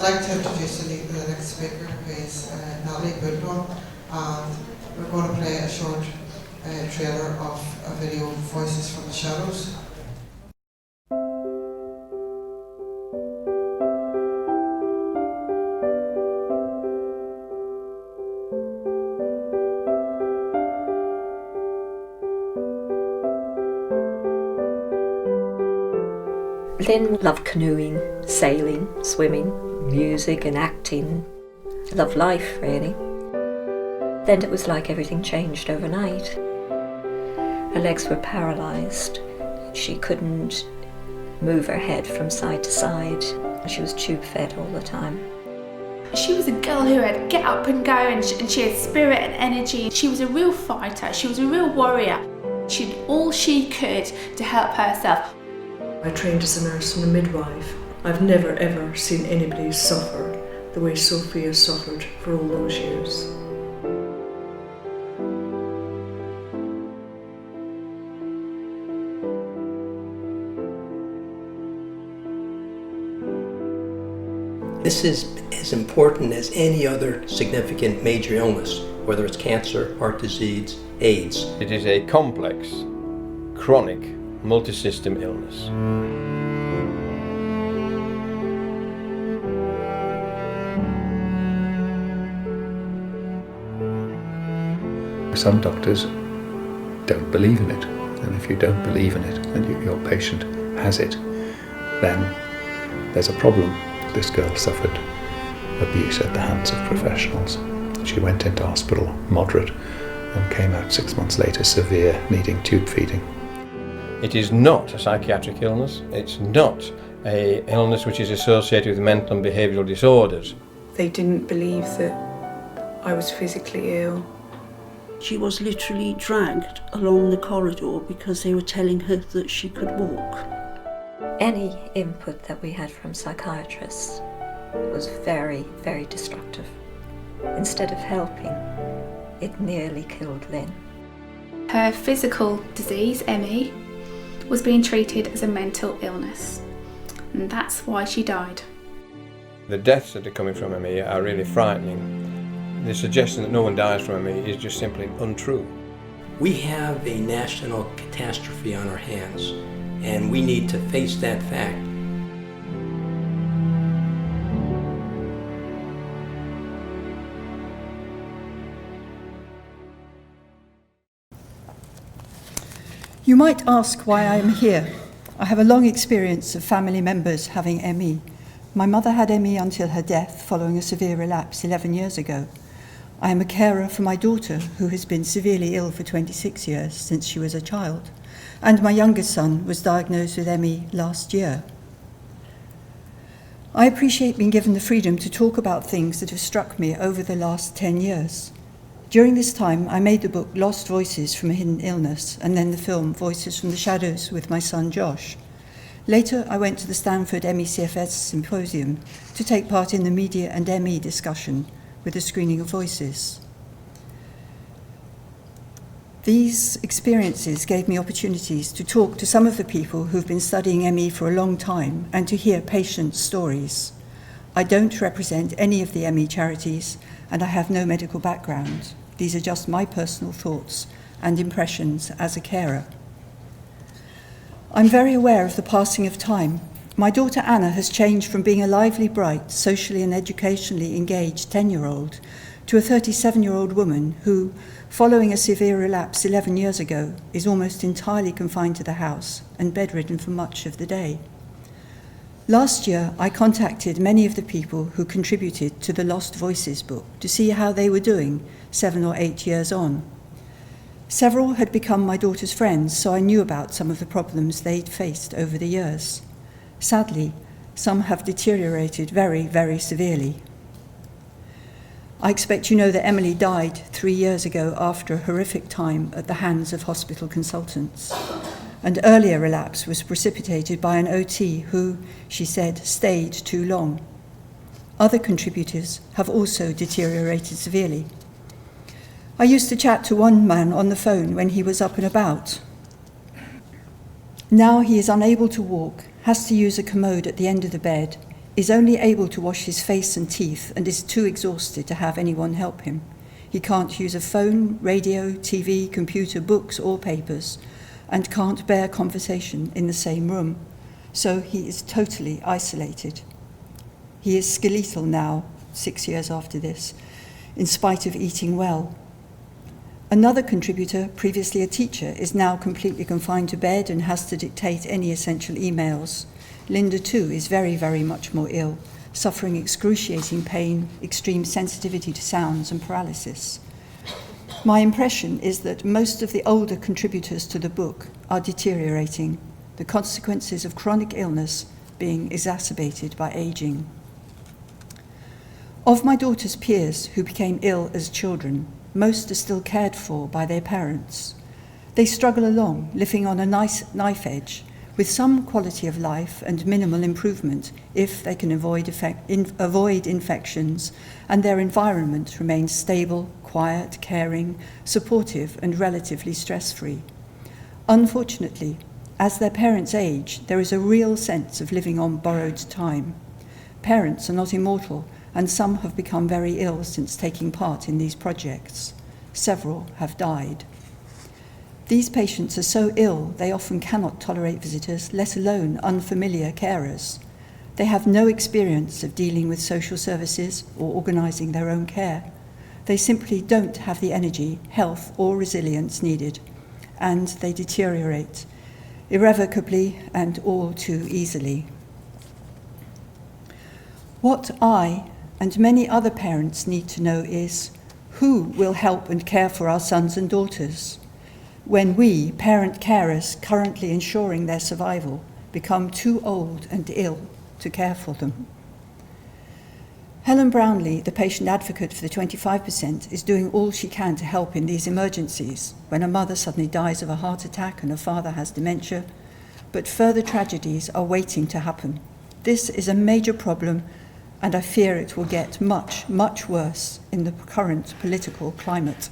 I'd like to introduce the next speaker, who is Natalie Boulton, and we're going to play a short trailer of a video, Voices from the Shadows. Lynn loved canoeing, sailing, swimming, music and acting. Loved life, really. Then it was like everything changed overnight. Her legs were paralysed. She couldn't move her head from side to side. She was tube fed all the time. She was a girl who had get up and go, and she had spirit and energy. She was a real fighter. She was a real warrior. She did all she could to help herself. I trained as a nurse and a midwife. I've never ever seen anybody suffer the way Sophia suffered for all those years. This is as important as any other significant major illness, whether it's cancer, heart disease, AIDS. It is a complex, chronic, multi-system illness. Some doctors don't believe in it, and if you don't believe in it and your patient has it, then there's a problem. This girl suffered abuse at the hands of professionals. She went into hospital moderate and came out 6 months later severe, needing tube feeding. It is not a psychiatric illness. It's not an illness which is associated with mental and behavioural disorders. They didn't believe that I was physically ill. She was literally dragged along the corridor because they were telling her that she could walk. Any input that we had from psychiatrists was very, very destructive. Instead of helping, it nearly killed Lynn. Her physical disease, ME, was being treated as a mental illness, and that's why she died. The deaths that are coming from ME are really frightening. The suggestion that no one dies from ME is just simply untrue. We have a national catastrophe on our hands, and we need to face that fact. You might ask why I am here. I have a long experience of family members having ME. My mother had ME until her death following a severe relapse 11 years ago. I am a carer for my daughter, who has been severely ill for 26 years since she was a child, and my youngest son was diagnosed with ME last year. I appreciate being given the freedom to talk about things that have struck me over the last 10 years. During this time, I made the book Lost Voices from a Hidden Illness, and then the film Voices from the Shadows with my son Josh. Later, I went to the Stanford MECFS Symposium to take part in the media and ME discussion with a screening of voices. These experiences gave me opportunities to talk to some of the people who've been studying ME for a long time and to hear patients' stories. I don't represent any of the ME charities, and I have no medical background. These are just my personal thoughts and impressions as a carer. I'm very aware of the passing of time. My daughter Anna has changed from being a lively, bright, socially and educationally engaged 10-year-old to a 37-year-old woman who, following a severe relapse 11 years ago, is almost entirely confined to the house and bedridden for much of the day. Last year, I contacted many of the people who contributed to the Lost Voices book to see how they were doing 7 or 8 years on. Several had become my daughter's friends, so I knew about some of the problems they'd faced over the years. Sadly, some have deteriorated very, very severely. I expect you know that Emily died 3 years ago after a horrific time at the hands of hospital consultants. An earlier relapse was precipitated by an OT who, she said, stayed too long. Other contributors have also deteriorated severely. I used to chat to one man on the phone when he was up and about. Now he is unable to walk, has to use a commode at the end of the bed, is only able to wash his face and teeth and is too exhausted to have anyone help him. He can't use a phone, radio, TV, computer, books or papers, and can't bear conversation in the same room. So he is totally isolated. He is skeletal now, 6 years after this, in spite of eating well. Another contributor, previously a teacher, is now completely confined to bed and has to dictate any essential emails. Linda, too, is very, very much more ill, suffering excruciating pain, extreme sensitivity to sounds and paralysis. My impression is that most of the older contributors to the book are deteriorating, the consequences of chronic illness being exacerbated by aging. Of my daughter's peers who became ill as children, most are still cared for by their parents. They struggle along, living on a nice knife edge, with some quality of life and minimal improvement if they can avoid infections and their environment remains stable, quiet, caring, supportive and relatively stress-free. Unfortunately, as their parents age, there is a real sense of living on borrowed time. Parents are not immortal, and some have become very ill since taking part in these projects. Several have died. These patients are so ill they often cannot tolerate visitors, let alone unfamiliar carers. They have no experience of dealing with social services or organising their own care. They simply don't have the energy, health or resilience needed, and they deteriorate irrevocably and all too easily. What I and many other parents need to know is who will help and care for our sons and daughters when we, parent carers currently ensuring their survival, become too old and ill to care for them. Helen Brownlee, the patient advocate for the 25%, is doing all she can to help in these emergencies, when a mother suddenly dies of a heart attack and a father has dementia, but further tragedies are waiting to happen. This is a major problem, and I fear it will get much, much worse in the current political climate.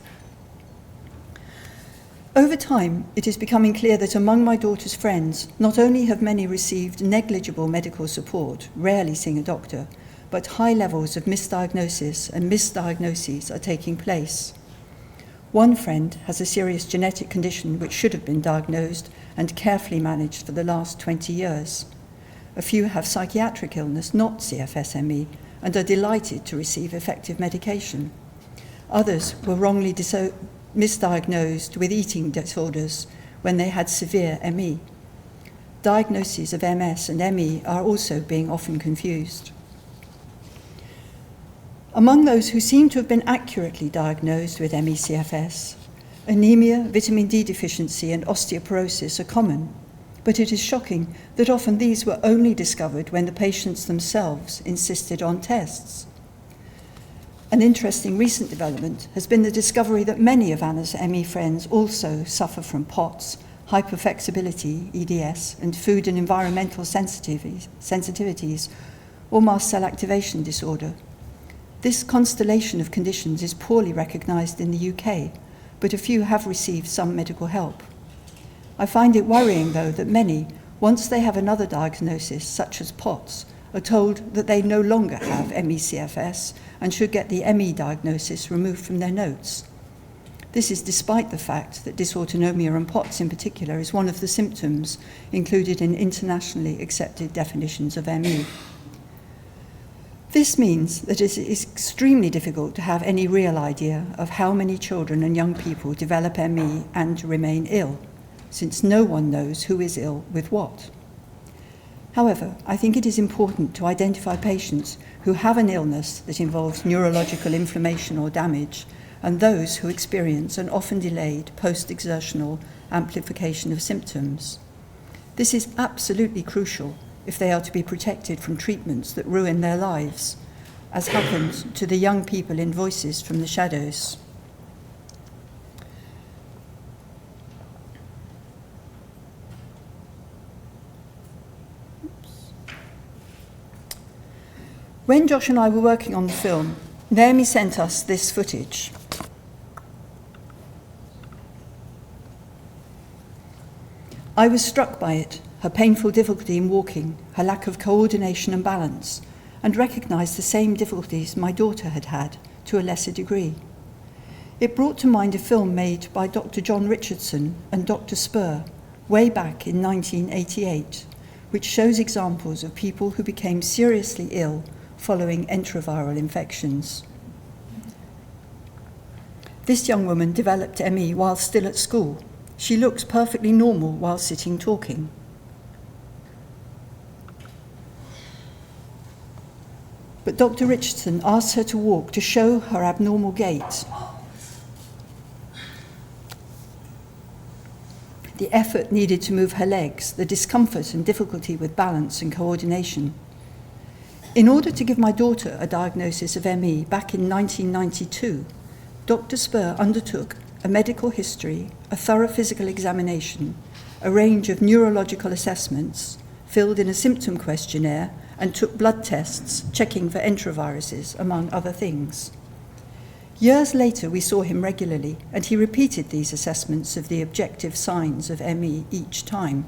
Over time, it is becoming clear that among my daughter's friends, not only have many received negligible medical support, rarely seeing a doctor, but high levels of misdiagnosis and misdiagnoses are taking place. One friend has a serious genetic condition which should have been diagnosed and carefully managed for the last 20 years. A few have psychiatric illness, not CFS-ME, and are delighted to receive effective medication. Others were wrongly misdiagnosed with eating disorders when they had severe ME. Diagnoses of MS and ME are also being often confused. Among those who seem to have been accurately diagnosed with ME/CFS, anemia, vitamin D deficiency and osteoporosis are common, but it is shocking that often these were only discovered when the patients themselves insisted on tests. An interesting recent development has been the discovery that many of Anna's ME friends also suffer from POTS, hyperflexibility, EDS, and food and environmental sensitivities, or mast cell activation disorder. This constellation of conditions is poorly recognised in the UK, but a few have received some medical help. I find it worrying, though, that many, once they have another diagnosis, such as POTS, are told that they no longer have ME/CFS and should get the ME diagnosis removed from their notes. This is despite the fact that dysautonomia and POTS in particular is one of the symptoms included in internationally accepted definitions of ME. This means that it is extremely difficult to have any real idea of how many children and young people develop ME and remain ill, since no one knows who is ill with what. However, I think it is important to identify patients who have an illness that involves neurological inflammation or damage, and those who experience an often delayed post-exertional amplification of symptoms. This is absolutely crucial if they are to be protected from treatments that ruin their lives, as happened to the young people in Voices from the Shadows. When Josh and I were working on the film, Naomi sent us this footage. I was struck by it, her painful difficulty in walking, her lack of coordination and balance, and recognised the same difficulties my daughter had had, to a lesser degree. It brought to mind a film made by Dr. John Richardson and Dr. Spur way back in 1988, which shows examples of people who became seriously ill following enteroviral infections. This young woman developed ME while still at school. She looks perfectly normal while sitting talking. But Dr. Richardson asked her to walk to show her abnormal gait. The effort needed to move her legs, the discomfort and difficulty with balance and coordination. In order to give my daughter a diagnosis of ME back in 1992, Dr. Spur undertook a medical history, a thorough physical examination, a range of neurological assessments, filled in a symptom questionnaire, and took blood tests, checking for enteroviruses, among other things. Years later, we saw him regularly, and he repeated these assessments of the objective signs of ME each time.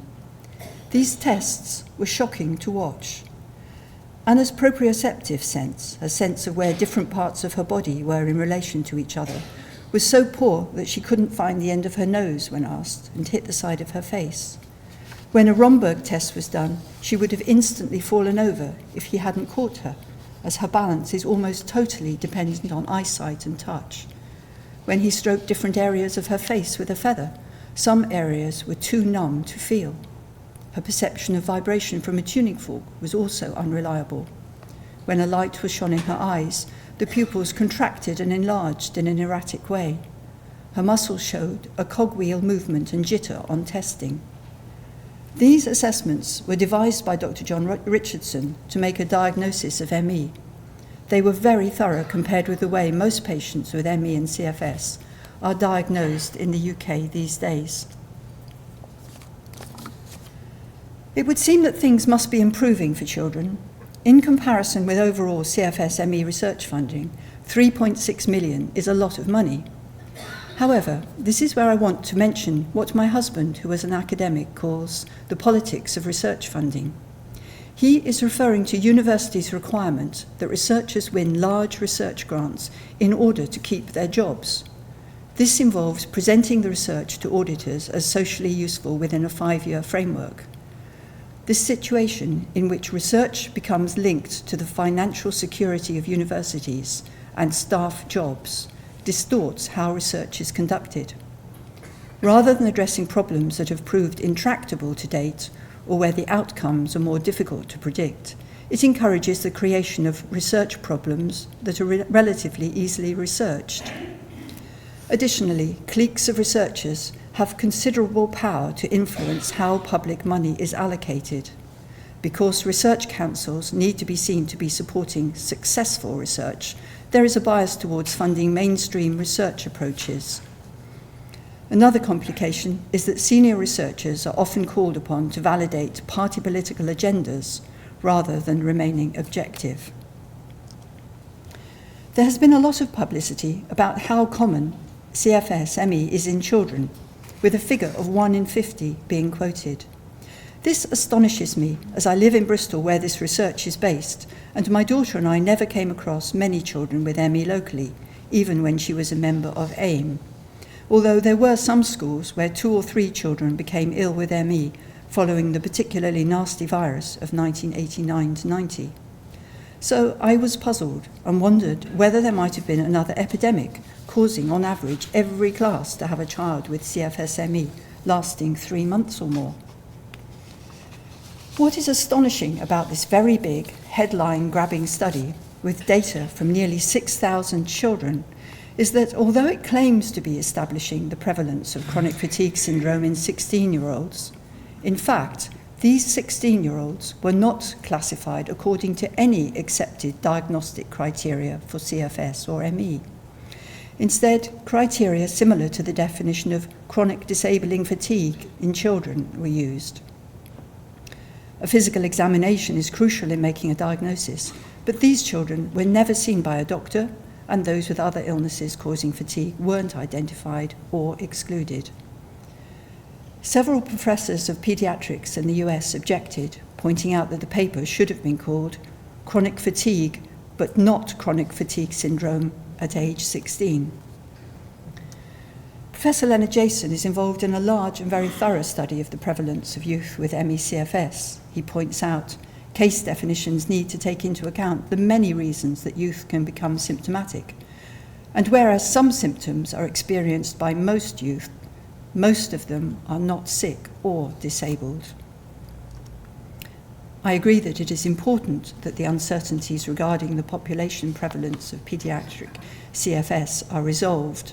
These tests were shocking to watch. Anna's proprioceptive sense, a sense of where different parts of her body were in relation to each other, was so poor that she couldn't find the end of her nose when asked, and hit the side of her face. When a Romberg test was done, she would have instantly fallen over if he hadn't caught her, as her balance is almost totally dependent on eyesight and touch. When he stroked different areas of her face with a feather, some areas were too numb to feel. Her perception of vibration from a tuning fork was also unreliable. When a light was shone in her eyes, the pupils contracted and enlarged in an erratic way. Her muscles showed a cogwheel movement and jitter on testing. These assessments were devised by Dr. John Richardson to make a diagnosis of ME. They were very thorough compared with the way most patients with ME and CFS are diagnosed in the UK these days. It would seem that things must be improving for children. In comparison with overall CFS ME research funding, 3.6 million is a lot of money. However, this is where I want to mention what my husband, who was an academic, calls the politics of research funding. He is referring to universities' requirement that researchers win large research grants in order to keep their jobs. This involves presenting the research to auditors as socially useful within a 5-year framework. This situation, in which research becomes linked to the financial security of universities and staff jobs, distorts how research is conducted. Rather than addressing problems that have proved intractable to date, or where the outcomes are more difficult to predict, it encourages the creation of research problems that are relatively easily researched. Additionally, cliques of researchers have considerable power to influence how public money is allocated. Because research councils need to be seen to be supporting successful research, there is a bias towards funding mainstream research approaches. Another complication is that senior researchers are often called upon to validate party political agendas rather than remaining objective. There has been a lot of publicity about how common CFS ME is in children, with a figure of 1 in 50 being quoted. This astonishes me, as I live in Bristol where this research is based, and my daughter and I never came across many children with ME locally, even when she was a member of AIM. Although there were some schools where 2 or 3 children became ill with ME following the particularly nasty virus of 1989-90. So I was puzzled and wondered whether there might have been another epidemic causing on average every class to have a child with CFS ME lasting 3 months or more. What is astonishing about this very big, headline-grabbing study with data from nearly 6,000 children is that although it claims to be establishing the prevalence of chronic fatigue syndrome in 16-year-olds, in fact, these 16-year-olds were not classified according to any accepted diagnostic criteria for CFS or ME. Instead, criteria similar to the definition of chronic disabling fatigue in children were used. A physical examination is crucial in making a diagnosis, but these children were never seen by a doctor, and those with other illnesses causing fatigue weren't identified or excluded. Several professors of pediatrics in the US objected, pointing out that the paper should have been called chronic fatigue, but not chronic fatigue syndrome at age 16. Professor Leonard Jason is involved in a large and very thorough study of the prevalence of youth with ME/CFS. He points out case definitions need to take into account the many reasons that youth can become symptomatic. And whereas some symptoms are experienced by most youth, most of them are not sick or disabled. I agree that it is important that the uncertainties regarding the population prevalence of paediatric CFS are resolved.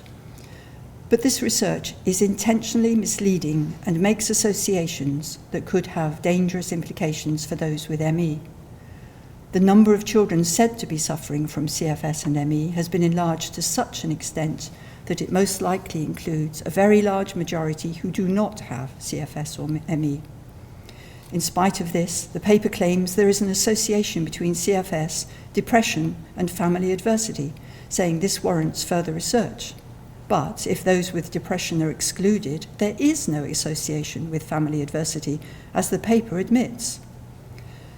But this research is intentionally misleading and makes associations that could have dangerous implications for those with ME. The number of children said to be suffering from CFS and ME has been enlarged to such an extent that it most likely includes a very large majority who do not have CFS or ME. In spite of this, the paper claims there is an association between CFS, depression, and family adversity, saying this warrants further research. But if those with depression are excluded, there is no association with family adversity, as the paper admits.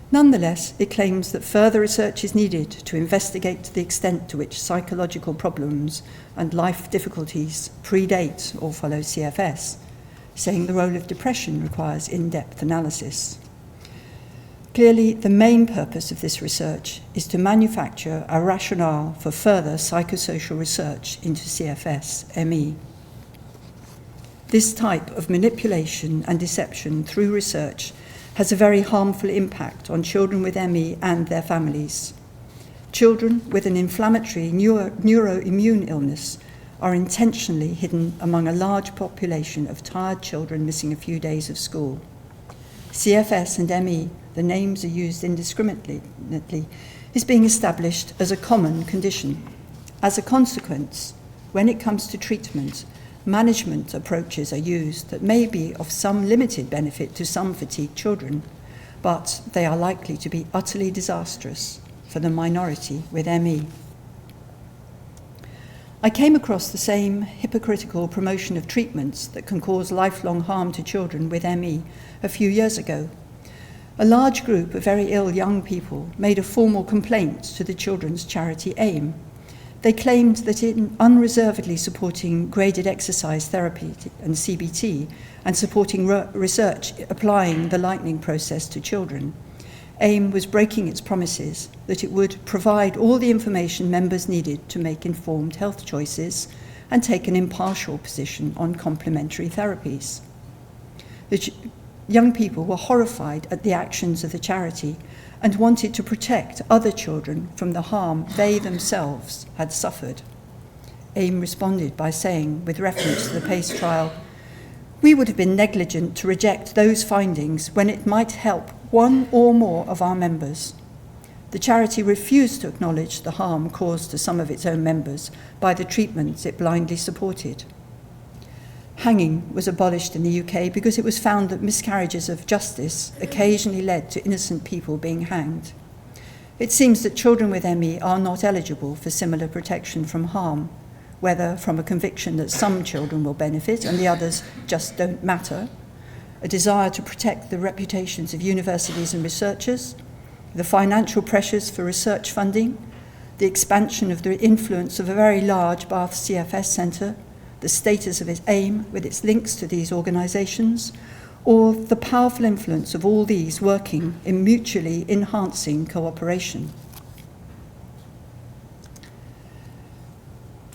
Nonetheless, it claims that further research is needed to investigate the extent to which psychological problems and life difficulties predate or follow CFS, saying the role of depression requires in-depth analysis. Clearly, the main purpose of this research is to manufacture a rationale for further psychosocial research into CFS-ME. This type of manipulation and deception through research has a very harmful impact on children with ME and their families. Children with an inflammatory neuroimmune illness are intentionally hidden among a large population of tired children missing a few days of school. CFS and ME, the names are used indiscriminately, is being established as a common condition. As a consequence, when it comes to treatment, management approaches are used that may be of some limited benefit to some fatigued children, but they are likely to be utterly disastrous for the minority with ME. I came across the same hypocritical promotion of treatments that can cause lifelong harm to children with ME a few years ago. A large group of very ill young people made a formal complaint to the children's charity AIM. They claimed that in unreservedly supporting graded exercise therapy and CBT and supporting research applying the lightning process to children, AIM was breaking its promises that it would provide all the information members needed to make informed health choices and take an impartial position on complementary therapies. The young people were horrified at the actions of the charity and wanted to protect other children from the harm they themselves had suffered. AIM responded by saying, with reference to the PACE trial, "We would have been negligent to reject those findings when it might help one or more of our members." The charity refused to acknowledge the harm caused to some of its own members by the treatments it blindly supported. Hanging was abolished in the UK because it was found that miscarriages of justice occasionally led to innocent people being hanged. It seems that children with ME are not eligible for similar protection from harm, whether from a conviction that some children will benefit and the others just don't matter, a desire to protect the reputations of universities and researchers, the financial pressures for research funding, the expansion of the influence of a very large Bath CFS centre, the status of its AIM with its links to these organisations, or the powerful influence of all these working in mutually enhancing cooperation.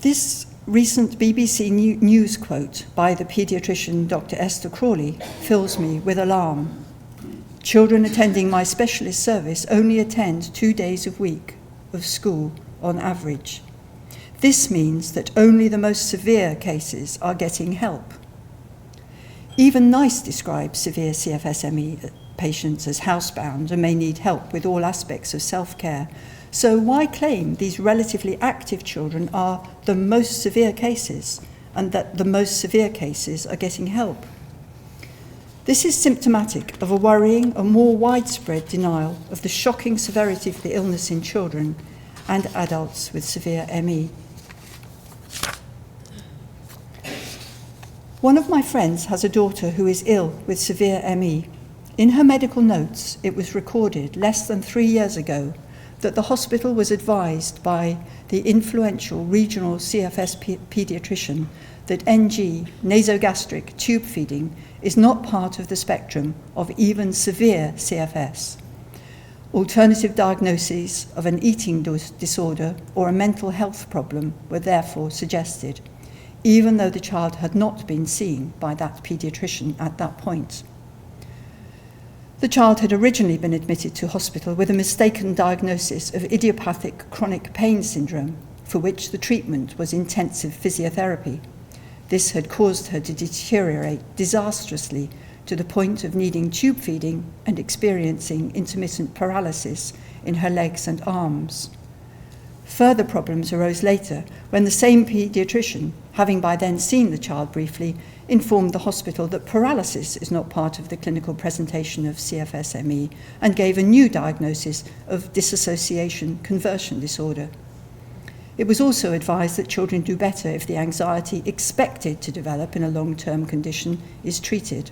This recent BBC News quote by the paediatrician Dr. Esther Crawley fills me with alarm. "Children attending my specialist service only attend 2 days a week of school on average. This means that only the most severe cases are getting help." Even NICE describes severe CFS-ME patients as housebound and may need help with all aspects of self-care. So why claim these relatively active children are the most severe cases and that the most severe cases are getting help? This is symptomatic of a worrying and more widespread denial of the shocking severity of the illness in children and adults with severe ME. One of my friends has a daughter who is ill with severe ME. In her medical notes, it was recorded less than 3 years ago that the hospital was advised by the influential regional CFS paediatrician that NG, nasogastric tube feeding, is not part of the spectrum of even severe CFS. Alternative diagnoses of an eating disorder or a mental health problem were therefore suggested, even though the child had not been seen by that paediatrician at that point. The child had originally been admitted to hospital with a mistaken diagnosis of idiopathic chronic pain syndrome, for which the treatment was intensive physiotherapy. This had caused her to deteriorate disastrously to the point of needing tube feeding and experiencing intermittent paralysis in her legs and arms. Further problems arose later when the same paediatrician, having by then seen the child briefly, informed the hospital that paralysis is not part of the clinical presentation of CFS-ME and gave a new diagnosis of dissociation conversion disorder. It was also advised that children do better if the anxiety expected to develop in a long-term condition is treated.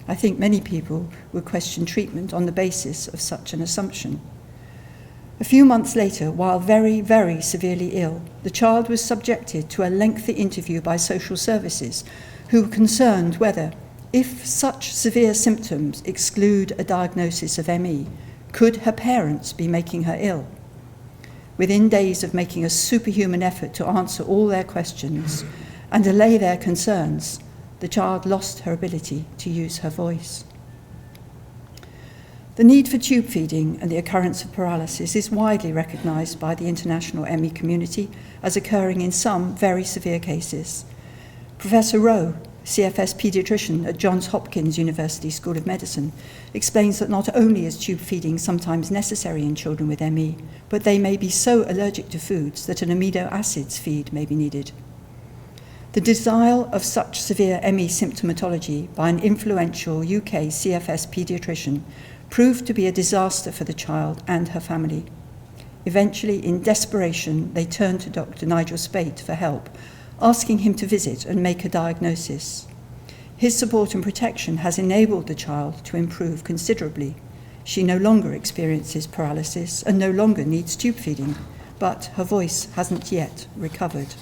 I think many people would question treatment on the basis of such an assumption. A few months later, while very, very severely ill, the child was subjected to a lengthy interview by social services who were concerned whether, if such severe symptoms exclude a diagnosis of ME, could her parents be making her ill? Within days of making a superhuman effort to answer all their questions and allay their concerns, the child lost her ability to use her voice. The need for tube feeding and the occurrence of paralysis is widely recognised by the international ME community as occurring in some very severe cases. Professor Rowe, CFS paediatrician at Johns Hopkins University School of Medicine, explains that not only is tube feeding sometimes necessary in children with ME, but they may be so allergic to foods that an amino acids feed may be needed. The denial of such severe ME symptomatology by an influential UK CFS paediatrician proved to be a disaster for the child and her family. Eventually, in desperation, they turned to Dr. Nigel Spate for help, asking him to visit and make a diagnosis. His support and protection has enabled the child to improve considerably. She no longer experiences paralysis and no longer needs tube feeding, but her voice hasn't yet recovered.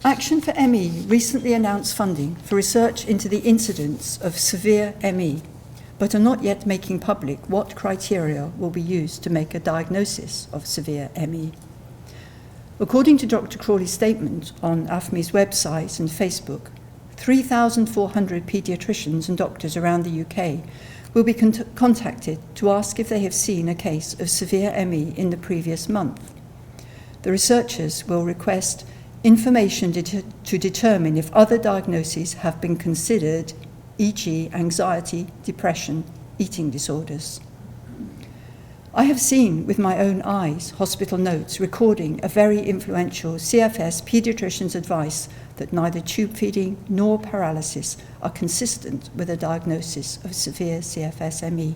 Action for ME recently announced funding for research into the incidence of severe ME, but are not yet making public what criteria will be used to make a diagnosis of severe ME. According to Dr. Crawley's statement on AFME's website and Facebook, 3,400 paediatricians and doctors around the UK will be contacted to ask if they have seen a case of severe ME in the previous month. The researchers will request information to determine if other diagnoses have been considered, e.g. anxiety, depression, eating disorders. I have seen with my own eyes hospital notes recording a very influential CFS paediatrician's advice that neither tube feeding nor paralysis are consistent with a diagnosis of severe CFS-ME.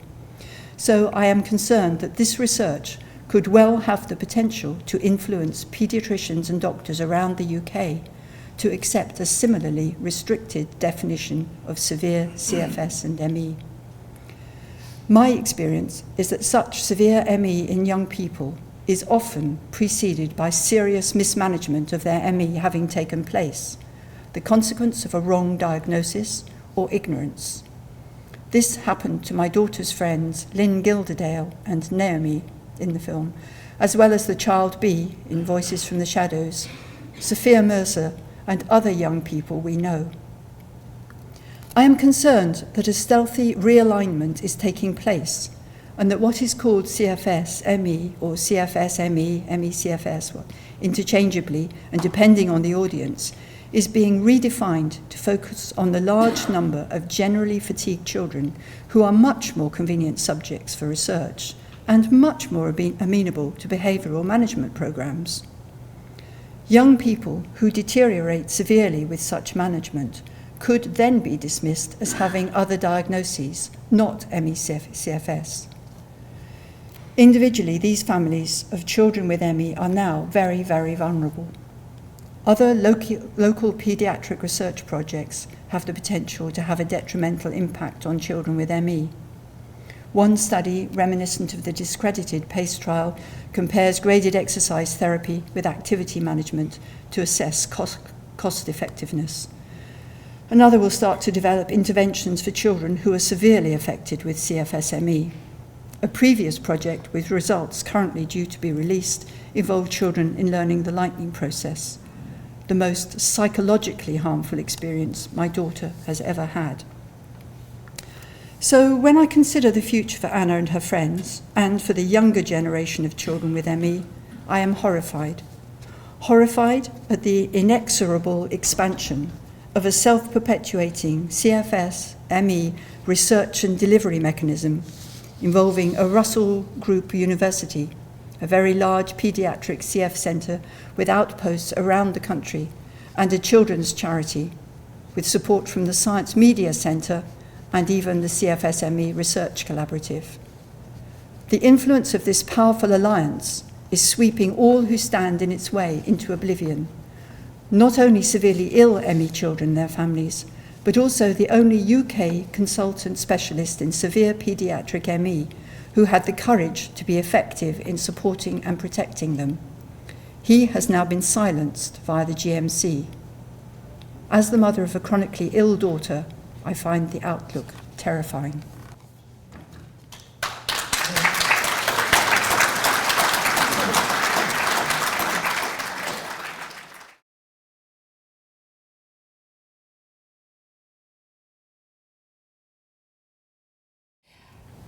So I am concerned that this research could well have the potential to influence paediatricians and doctors around the UK to accept a similarly restricted definition of severe CFS and ME. My experience is that such severe ME in young people is often preceded by serious mismanagement of their ME having taken place, the consequence of a wrong diagnosis or ignorance. This happened to my daughter's friends Lynn Gilderdale and Naomi in the film, as well as the child B in Voices from the Shadows, Sophia Mercer, and other young people we know. I am concerned that a stealthy realignment is taking place and that what is called CFS-ME or CFS-ME, ME-CFS, interchangeably and depending on the audience, is being redefined to focus on the large number of generally fatigued children who are much more convenient subjects for research and much more amenable to behavioural management programmes. Young people who deteriorate severely with such management could then be dismissed as having other diagnoses, not ME-CFS. Individually, these families of children with ME are now very, very vulnerable. Other local paediatric research projects have the potential to have a detrimental impact on children with ME. One study, reminiscent of the discredited PACE trial, compares graded exercise therapy with activity management to assess cost effectiveness. Another will start to develop interventions for children who are severely affected with CFS-ME. A previous project with results currently due to be released involved children in learning the lightning process, the most psychologically harmful experience my daughter has ever had. So when I consider the future for Anna and her friends, and for the younger generation of children with ME, I am horrified. Horrified at the inexorable expansion of a self-perpetuating CFS-ME research and delivery mechanism involving a Russell Group University, a very large paediatric CF centre with outposts around the country, and a children's charity with support from the Science Media Centre and even the CFS-ME Research Collaborative. The influence of this powerful alliance is sweeping all who stand in its way into oblivion, not only severely ill ME children and their families, but also the only UK consultant specialist in severe paediatric ME who had the courage to be effective in supporting and protecting them. He has now been silenced via the GMC. As the mother of a chronically ill daughter, I find the outlook terrifying.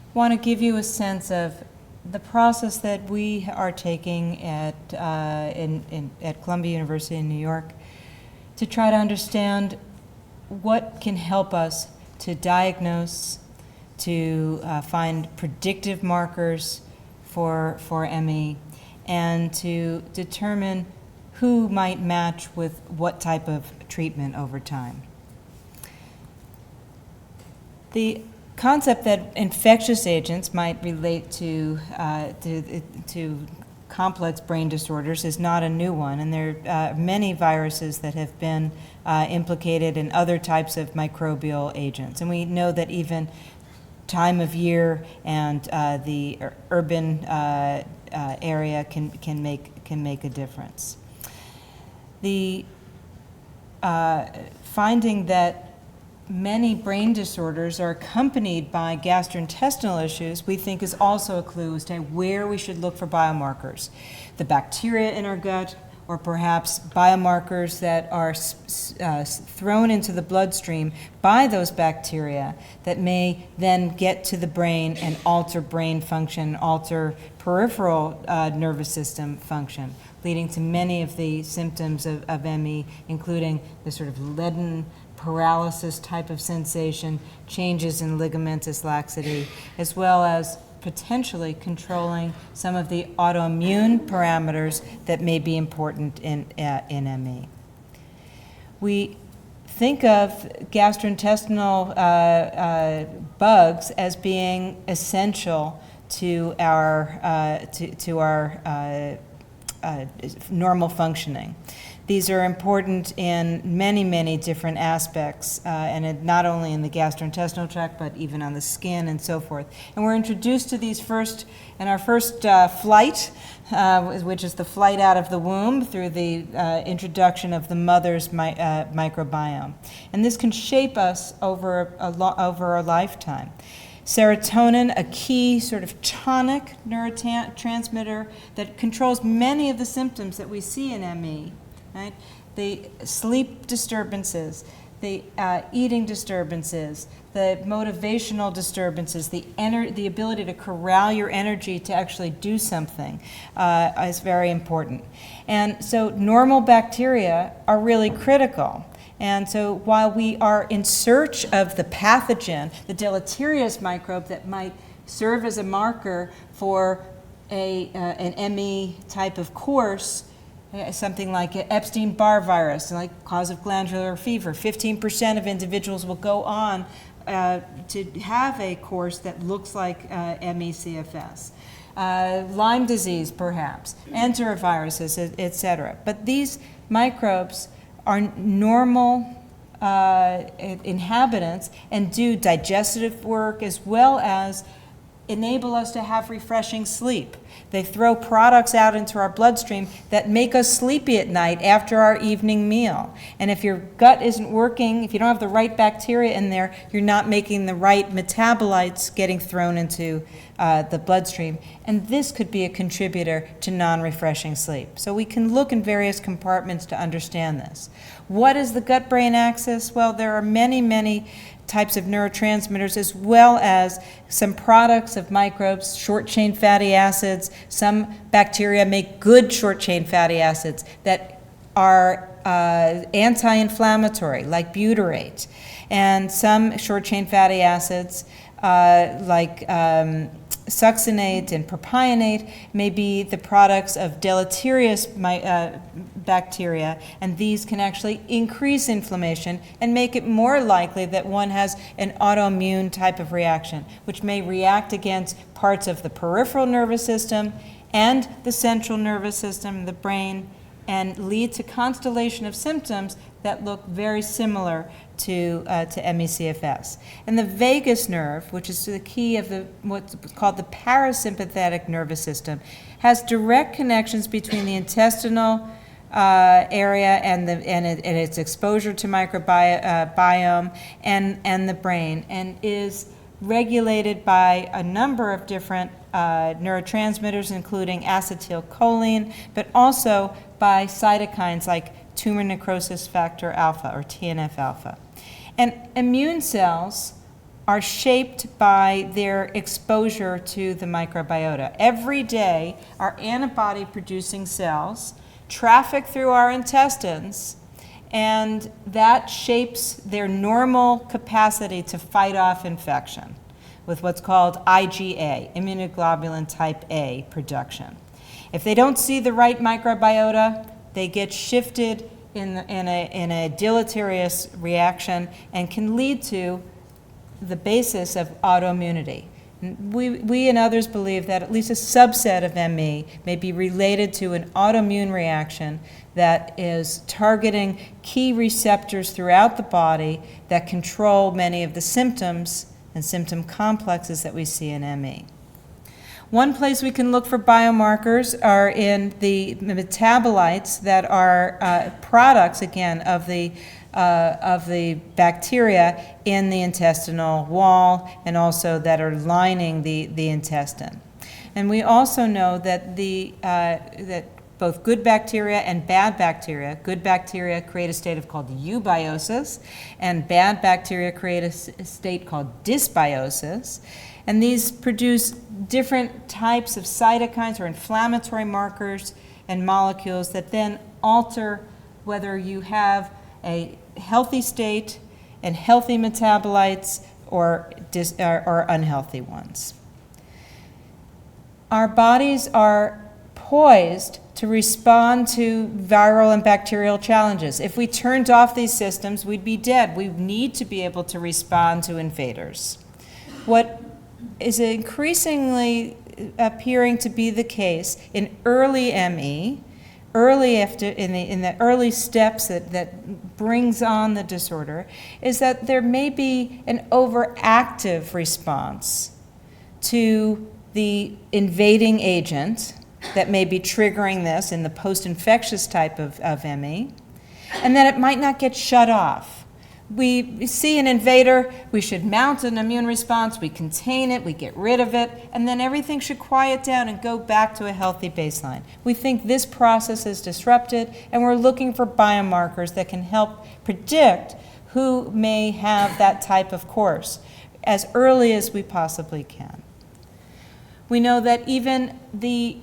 I want to give you a sense of the process that we are taking at Columbia University in New York to try to understand what can help us to diagnose, to find predictive markers for ME, and to determine who might match with what type of treatment over time. The concept that infectious agents might relate to complex brain disorders is not a new one, and there are many viruses that have been implicated in other types of microbial agents. And we know that even time of year and the urban area can make a difference. The finding that many brain disorders are accompanied by gastrointestinal issues, we think is also a clue as to where we should look for biomarkers. The bacteria in our gut, or perhaps biomarkers that are thrown into the bloodstream by those bacteria that may then get to the brain and alter brain function, alter peripheral nervous system function, leading to many of the symptoms of ME, including the sort of leaden paralysis type of sensation, changes in ligamentous laxity, as well as potentially controlling some of the autoimmune parameters that may be important in ME. We think of gastrointestinal bugs as being essential to our normal functioning. These are important in many, many different aspects, and not only in the gastrointestinal tract, but even on the skin and so forth. And we're introduced to these in our first flight, which is the flight out of the womb through the introduction of the mother's microbiome. And this can shape us over a lifetime. Serotonin, a key sort of tonic neurotransmitter that controls many of the symptoms that we see in ME. Right? The sleep disturbances, the eating disturbances, the motivational disturbances, the ability to corral your energy to actually do something is very important. And so normal bacteria are really critical. And so while we are in search of the pathogen, the deleterious microbe that might serve as a marker for an ME type of course, something like Epstein-Barr virus, like cause of glandular fever. 15% of individuals will go on to have a course that looks like ME/CFS. Lyme disease, perhaps, enteroviruses, etc. But these microbes are normal inhabitants and do digestive work as well as enable us to have refreshing sleep. They throw products out into our bloodstream that make us sleepy at night after our evening meal. And if your gut isn't working, if you don't have the right bacteria in there, you're not making the right metabolites getting thrown into the bloodstream. And this could be a contributor to non-refreshing sleep. So we can look in various compartments to understand this. What is the gut-brain axis? Well, there are many, many types of neurotransmitters, as well as some products of microbes, short-chain fatty acids. Some bacteria make good short-chain fatty acids that are anti-inflammatory, like butyrate. And some short-chain fatty acids, like succinate and propionate, may be the products of deleterious bacteria, and these can actually increase inflammation and make it more likely that one has an autoimmune type of reaction, which may react against parts of the peripheral nervous system and the central nervous system, the brain, and lead to constellation of symptoms that look very similar to ME/CFS. And the vagus nerve, which is the key of what's called the parasympathetic nervous system, has direct connections between the intestinal area and its exposure to microbiome and the brain, and is regulated by a number of different neurotransmitters, including acetylcholine, but also by cytokines like tumor necrosis factor alpha, or TNF-alpha. And immune cells are shaped by their exposure to the microbiota. Every day, our antibody-producing cells traffic through our intestines, and that shapes their normal capacity to fight off infection with what's called IgA, immunoglobulin type A production. If they don't see the right microbiota, they get shifted in a deleterious reaction and can lead to the basis of autoimmunity. We and others believe that at least a subset of ME may be related to an autoimmune reaction that is targeting key receptors throughout the body that control many of the symptoms and symptom complexes that we see in ME. One place we can look for biomarkers are in the metabolites that are products, again, of the bacteria in the intestinal wall, and also that are lining the intestine. And we also know that that both good bacteria and bad bacteria, good bacteria create a state called eubiosis, and bad bacteria create a state called dysbiosis. And these produce different types of cytokines or inflammatory markers and molecules that then alter whether you have a healthy state and healthy metabolites or unhealthy ones. Our bodies are poised to respond to viral and bacterial challenges. If we turned off these systems, we'd be dead. We need to be able to respond to invaders. What is increasingly appearing to be the case in early ME, in the early steps that brings on the disorder, is that there may be an overactive response to the invading agent that may be triggering this in the post-infectious type of ME, and that it might not get shut off. We see an invader, we should mount an immune response, we contain it, we get rid of it, and then everything should quiet down and go back to a healthy baseline. We think this process is disrupted, and we're looking for biomarkers that can help predict who may have that type of course as early as we possibly can. We know that even the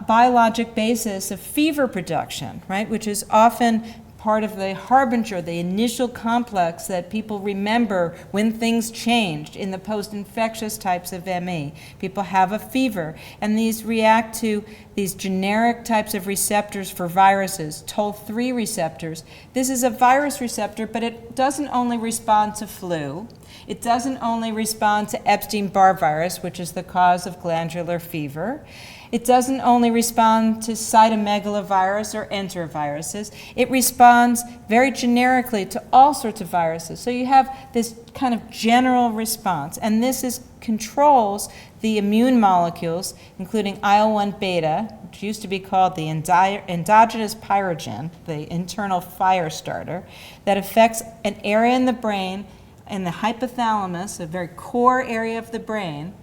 biologic basis of fever production, right, which is often part of the harbinger, the initial complex that people remember when things changed in the post-infectious types of ME. People have a fever, and these react to these generic types of receptors for viruses, Toll-3 receptors. This is a virus receptor, but it doesn't only respond to flu. It doesn't only respond to Epstein-Barr virus, which is the cause of glandular fever. It doesn't only respond to cytomegalovirus or enteroviruses. It responds very generically to all sorts of viruses. So you have this kind of general response, and this controls the immune molecules, including IL-1 beta, which used to be called the endogenous pyrogen, the internal fire starter, that affects an area in the brain, in the hypothalamus, a very core area of the brain,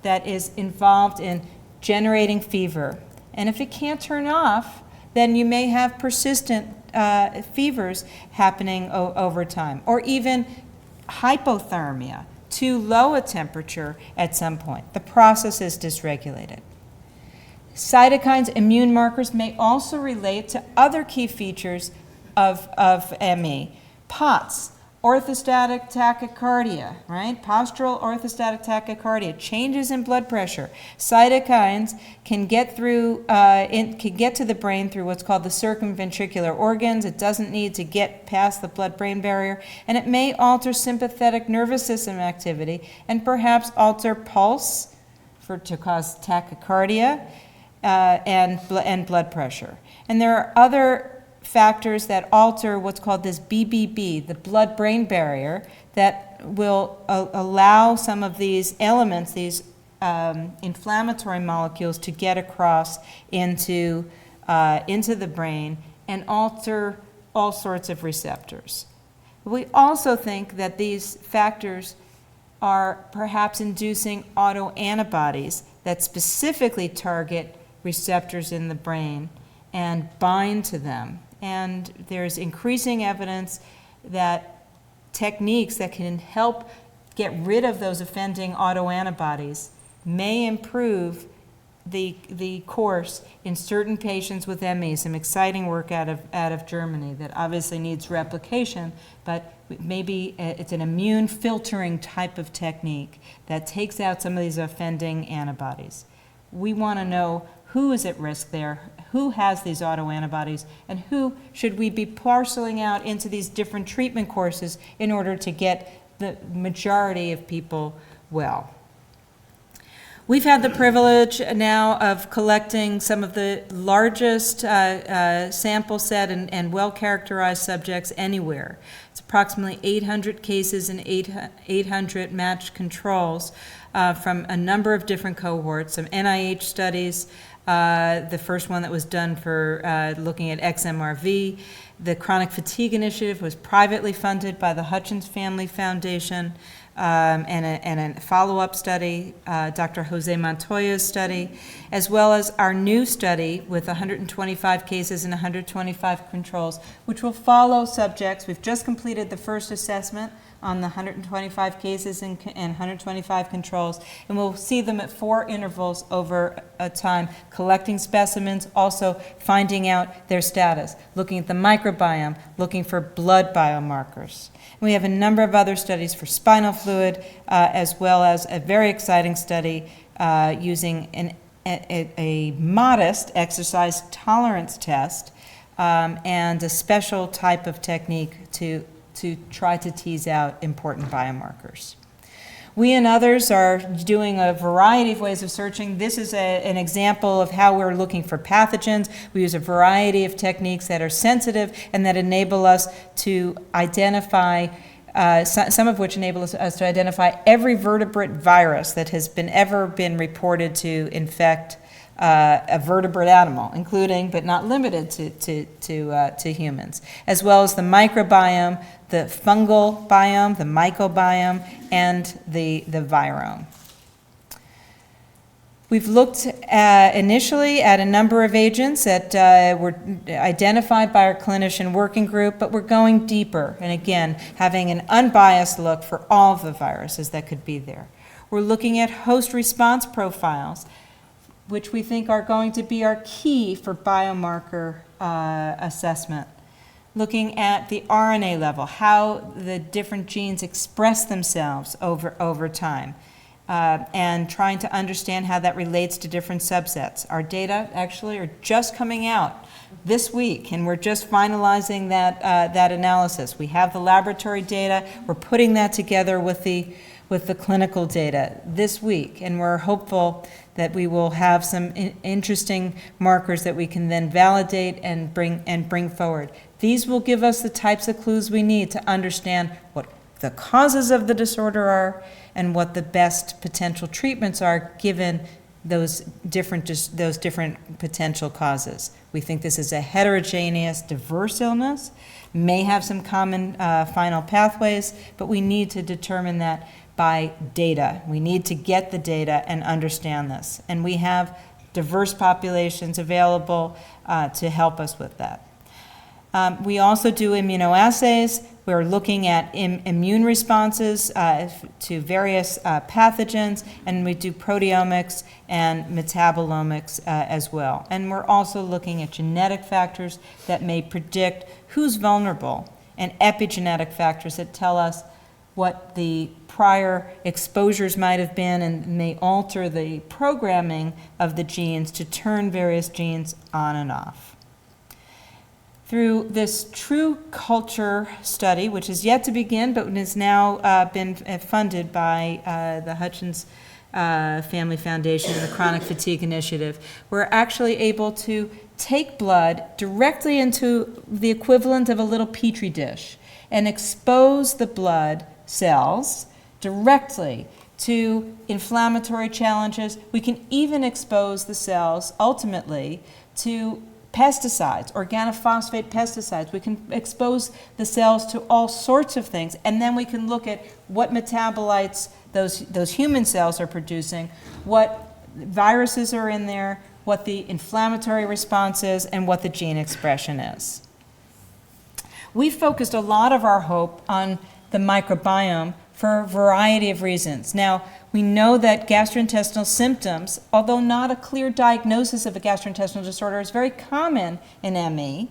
that is involved in generating fever. And if it can't turn off, then you may have persistent fevers happening over time, or even hypothermia, too low a temperature at some point. The process is dysregulated. Cytokines, immune markers, may also relate to other key features of ME. POTS, orthostatic tachycardia, right? Postural orthostatic tachycardia, changes in blood pressure. Cytokines can get through, can get to the brain through what's called the circumventricular organs. It doesn't need to get past the blood-brain barrier, and it may alter sympathetic nervous system activity and perhaps alter pulse to cause tachycardia and blood pressure. And there are other factors that alter what's called this BBB, the blood-brain barrier, that will allow some of these elements, these inflammatory molecules, to get across into the brain and alter all sorts of receptors. We also think that these factors are perhaps inducing autoantibodies that specifically target receptors in the brain and bind to them. And there's increasing evidence that techniques that can help get rid of those offending autoantibodies may improve the course in certain patients with ME. Some exciting work out of Germany that obviously needs replication, but maybe it's an immune filtering type of technique that takes out some of these offending antibodies. We want to know who is at risk there, who has these autoantibodies, and who should we be parceling out into these different treatment courses in order to get the majority of people well. We've had the privilege now of collecting some of the largest sample set and well-characterized subjects anywhere. It's approximately 800 cases and 800 matched controls from a number of different cohorts, some NIH studies, the first one that was done for looking at XMRV. The Chronic Fatigue Initiative was privately funded by the Hutchins Family Foundation, and a follow-up study, Dr. Jose Montoya's study, as well as our new study with 125 cases and 125 controls, which will follow subjects. We've just completed the first assessment on the 125 cases and 125 controls, and we'll see them at 4 intervals over a time, collecting specimens, also finding out their status, looking at the microbiome, looking for blood biomarkers. And we have a number of other studies for spinal fluid, as well as a very exciting study using a modest exercise tolerance test and a special type of technique to try to tease out important biomarkers. We and others are doing a variety of ways of searching. This is an example of how we're looking for pathogens. We use a variety of techniques that are sensitive and that enable us to identify, some of which enable us to identify every vertebrate virus that has ever been reported to infect a vertebrate animal, including but not limited to humans, as well as the microbiome, the fungal biome, the mycobiome, and the virome. We've looked initially at a number of agents that were identified by our clinician working group, but we're going deeper, and again, having an unbiased look for all of the viruses that could be there. We're looking at host response profiles, which we think are going to be our key for biomarker assessment. Looking at the RNA level, how the different genes express themselves over time. and trying to understand how that relates to different subsets. Our data actually are just coming out this week, and we're just finalizing that analysis. We have the laboratory data. We're putting that together with the clinical data this week, and we're hopeful that we will have some interesting markers that we can then validate and bring forward. These will give us the types of clues we need to understand what the causes of the disorder are and what the best potential treatments are given those different potential causes. We think this is a heterogeneous, diverse illness, may have some common final pathways, but we need to determine that by data. We need to get the data and understand this. And we have diverse populations available to help us with that. We also do immunoassays. We're looking at immune responses to various pathogens, and we do proteomics and metabolomics as well. And we're also looking at genetic factors that may predict who's vulnerable, and epigenetic factors that tell us what the prior exposures might have been and may alter the programming of the genes to turn various genes on and off. Through this true culture study, which is yet to begin, but has now been funded by the Hutchins Family Foundation and the Chronic Fatigue Initiative, we're actually able to take blood directly into the equivalent of a little petri dish and expose the blood cells directly to inflammatory challenges. We can even expose the cells ultimately to pesticides, organophosphate pesticides. We can expose the cells to all sorts of things, and then we can look at what metabolites those human cells are producing, what viruses are in there, what the inflammatory response is, and what the gene expression is. We focused a lot of our hope on the microbiome for a variety of reasons. Now, we know that gastrointestinal symptoms, although not a clear diagnosis of a gastrointestinal disorder, is very common in ME,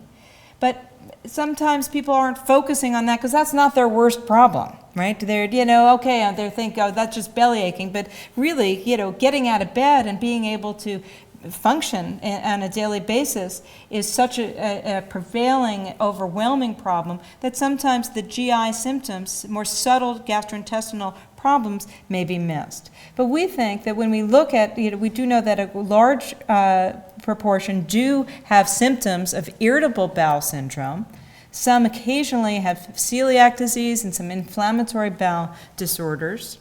but sometimes people aren't focusing on that because that's not their worst problem, right? They're, okay, they think, oh, that's just belly aching, but really, getting out of bed and being able to function on a daily basis is such a prevailing, overwhelming problem that sometimes the GI symptoms, more subtle gastrointestinal problems, may be missed. But we think that when we look at, we do know that a large proportion do have symptoms of irritable bowel syndrome. Some occasionally have celiac disease and some inflammatory bowel disorders.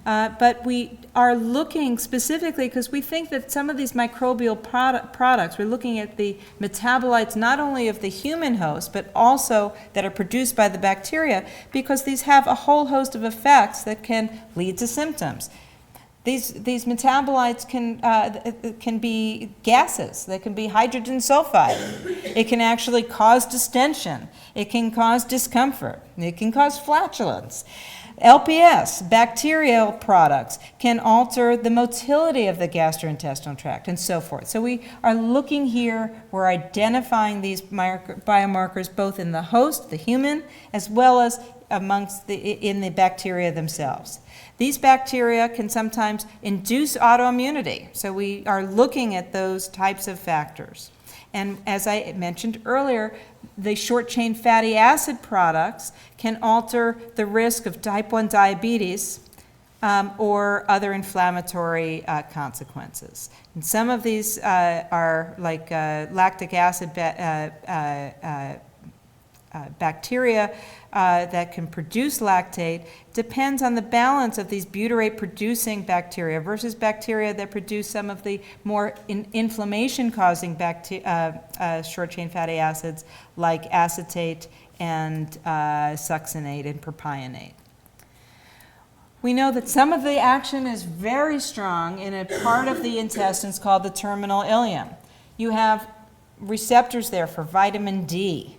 But we are looking specifically because we think that some of these microbial products, we're looking at the metabolites not only of the human host, but also that are produced by the bacteria, because these have a whole host of effects that can lead to symptoms. These metabolites can be gases. They can be hydrogen sulfide. It can actually cause distension. It can cause discomfort. It can cause flatulence. LPS, bacterial products, can alter the motility of the gastrointestinal tract and so forth. So we are looking here, we're identifying these biomarkers both in the host, the human, as well as in the bacteria themselves. These bacteria can sometimes induce autoimmunity, so we are looking at those types of factors. And as I mentioned earlier, the short-chain fatty acid products can alter the risk of type 1 diabetes or other inflammatory consequences. And some of these are like lactic acid bacteria that can produce lactate. Depends on the balance of these butyrate-producing bacteria versus bacteria that produce some of the more inflammation-causing short-chain fatty acids like acetate and succinate and propionate. We know that some of the action is very strong in a part of the intestines called the terminal ileum. You have receptors there for vitamin D.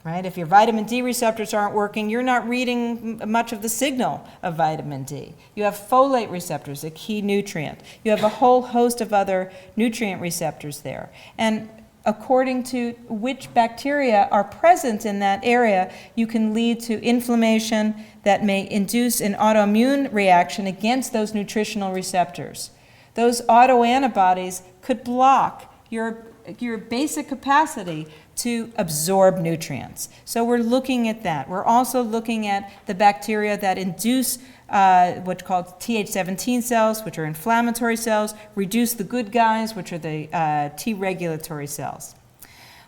Right? If your vitamin D receptors aren't working, you're not reading much of the signal of vitamin D. You have folate receptors, a key nutrient. You have a whole host of other nutrient receptors there. And according to which bacteria are present in that area, you can lead to inflammation that may induce an autoimmune reaction against those nutritional receptors. Those autoantibodies could block your basic capacity to absorb nutrients. So we're looking at that. We're also looking at the bacteria that induce what's called Th17 cells, which are inflammatory cells, reduce the good guys, which are the T regulatory cells.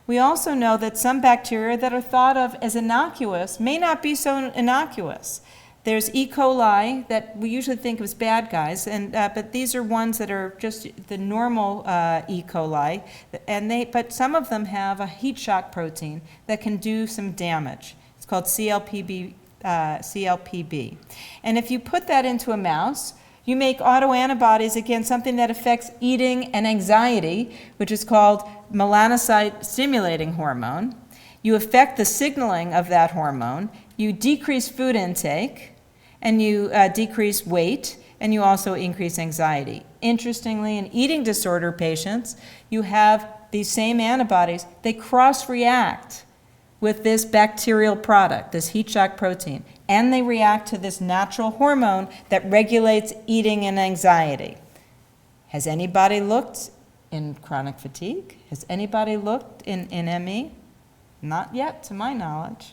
We also know that some bacteria that are thought of as innocuous may not be so innocuous. There's E. coli that we usually think of as bad guys, but these are ones that are just the normal E. coli, but some of them have a heat shock protein that can do some damage. It's called CLPB. And if you put that into a mouse, you make autoantibodies against something that affects eating and anxiety, which is called melanocyte stimulating hormone. You affect the signaling of that hormone. You decrease food intake, and you decrease weight, and you also increase anxiety. Interestingly, in eating disorder patients, you have these same antibodies. They cross-react with this bacterial product, this heat shock protein, and they react to this natural hormone that regulates eating and anxiety. Has anybody looked in chronic fatigue? Has anybody looked in ME? Not yet, to my knowledge.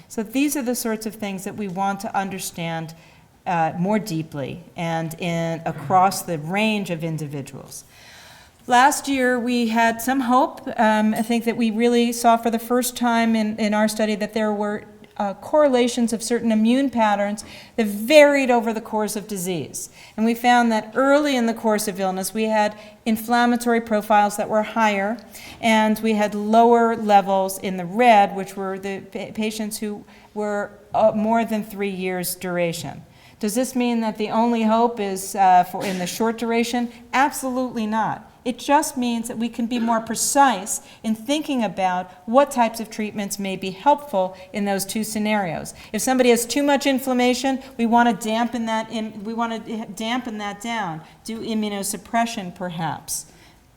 So these are the sorts of things that we want to understand more deeply and across the range of individuals. Last year, we had some hope. I think that we really saw for the first time in our study that there were correlations of certain immune patterns that varied over the course of disease. And we found that early in the course of illness, we had inflammatory profiles that were higher, and we had lower levels in the red, which were the patients who were more than 3 years duration. Does this mean that the only hope is in the short duration? Absolutely not. It just means that we can be more precise in thinking about what types of treatments may be helpful in those two scenarios. If somebody has too much inflammation, we want to dampen that down. Do immunosuppression, perhaps.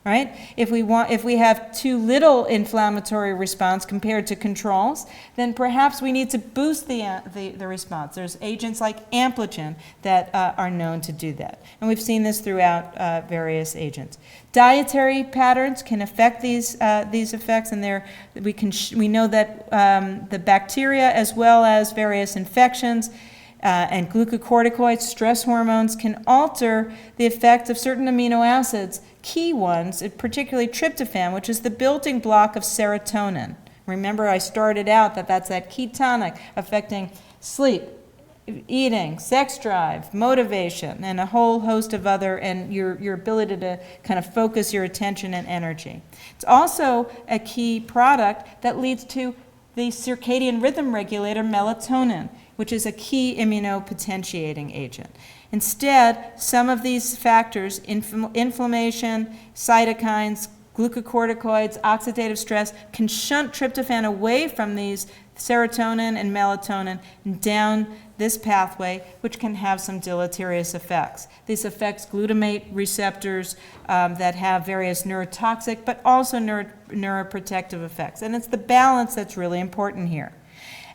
Right? If we have too little inflammatory response compared to controls, then perhaps we need to boost the response. There's agents like Ampligen that are known to do that. And we've seen this throughout various agents. Dietary patterns can affect these effects, and we know that the bacteria as well as various infections and glucocorticoids, stress hormones, can alter the effect of certain amino acids, key ones, particularly tryptophan, which is the building block of serotonin. Remember, I started out that's that key tonic affecting sleep, eating, sex drive, motivation, and a whole host of other, and your ability to kind of focus your attention and energy. It's also a key product that leads to the circadian rhythm regulator melatonin, which is a key immunopotentiating agent. Instead, some of these factors, inflammation, cytokines, glucocorticoids, oxidative stress, can shunt tryptophan away from these serotonin and melatonin and down this pathway, which can have some deleterious effects. This affects glutamate receptors that have various neurotoxic but also neuroprotective effects. And it's the balance that's really important here.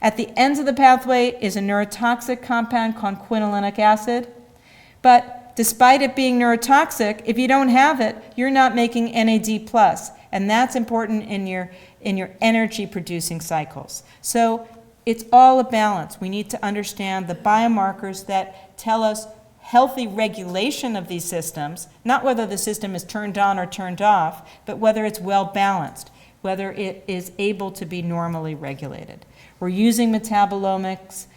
At the ends of the pathway is a neurotoxic compound called quinolinic acid. But despite it being neurotoxic, if you don't have it, you're not making NAD+, and that's important in your energy-producing cycles. So it's all a balance. We need to understand the biomarkers that tell us healthy regulation of these systems, not whether the system is turned on or turned off, but whether it's well balanced, whether it is able to be normally regulated. We're using metabolomics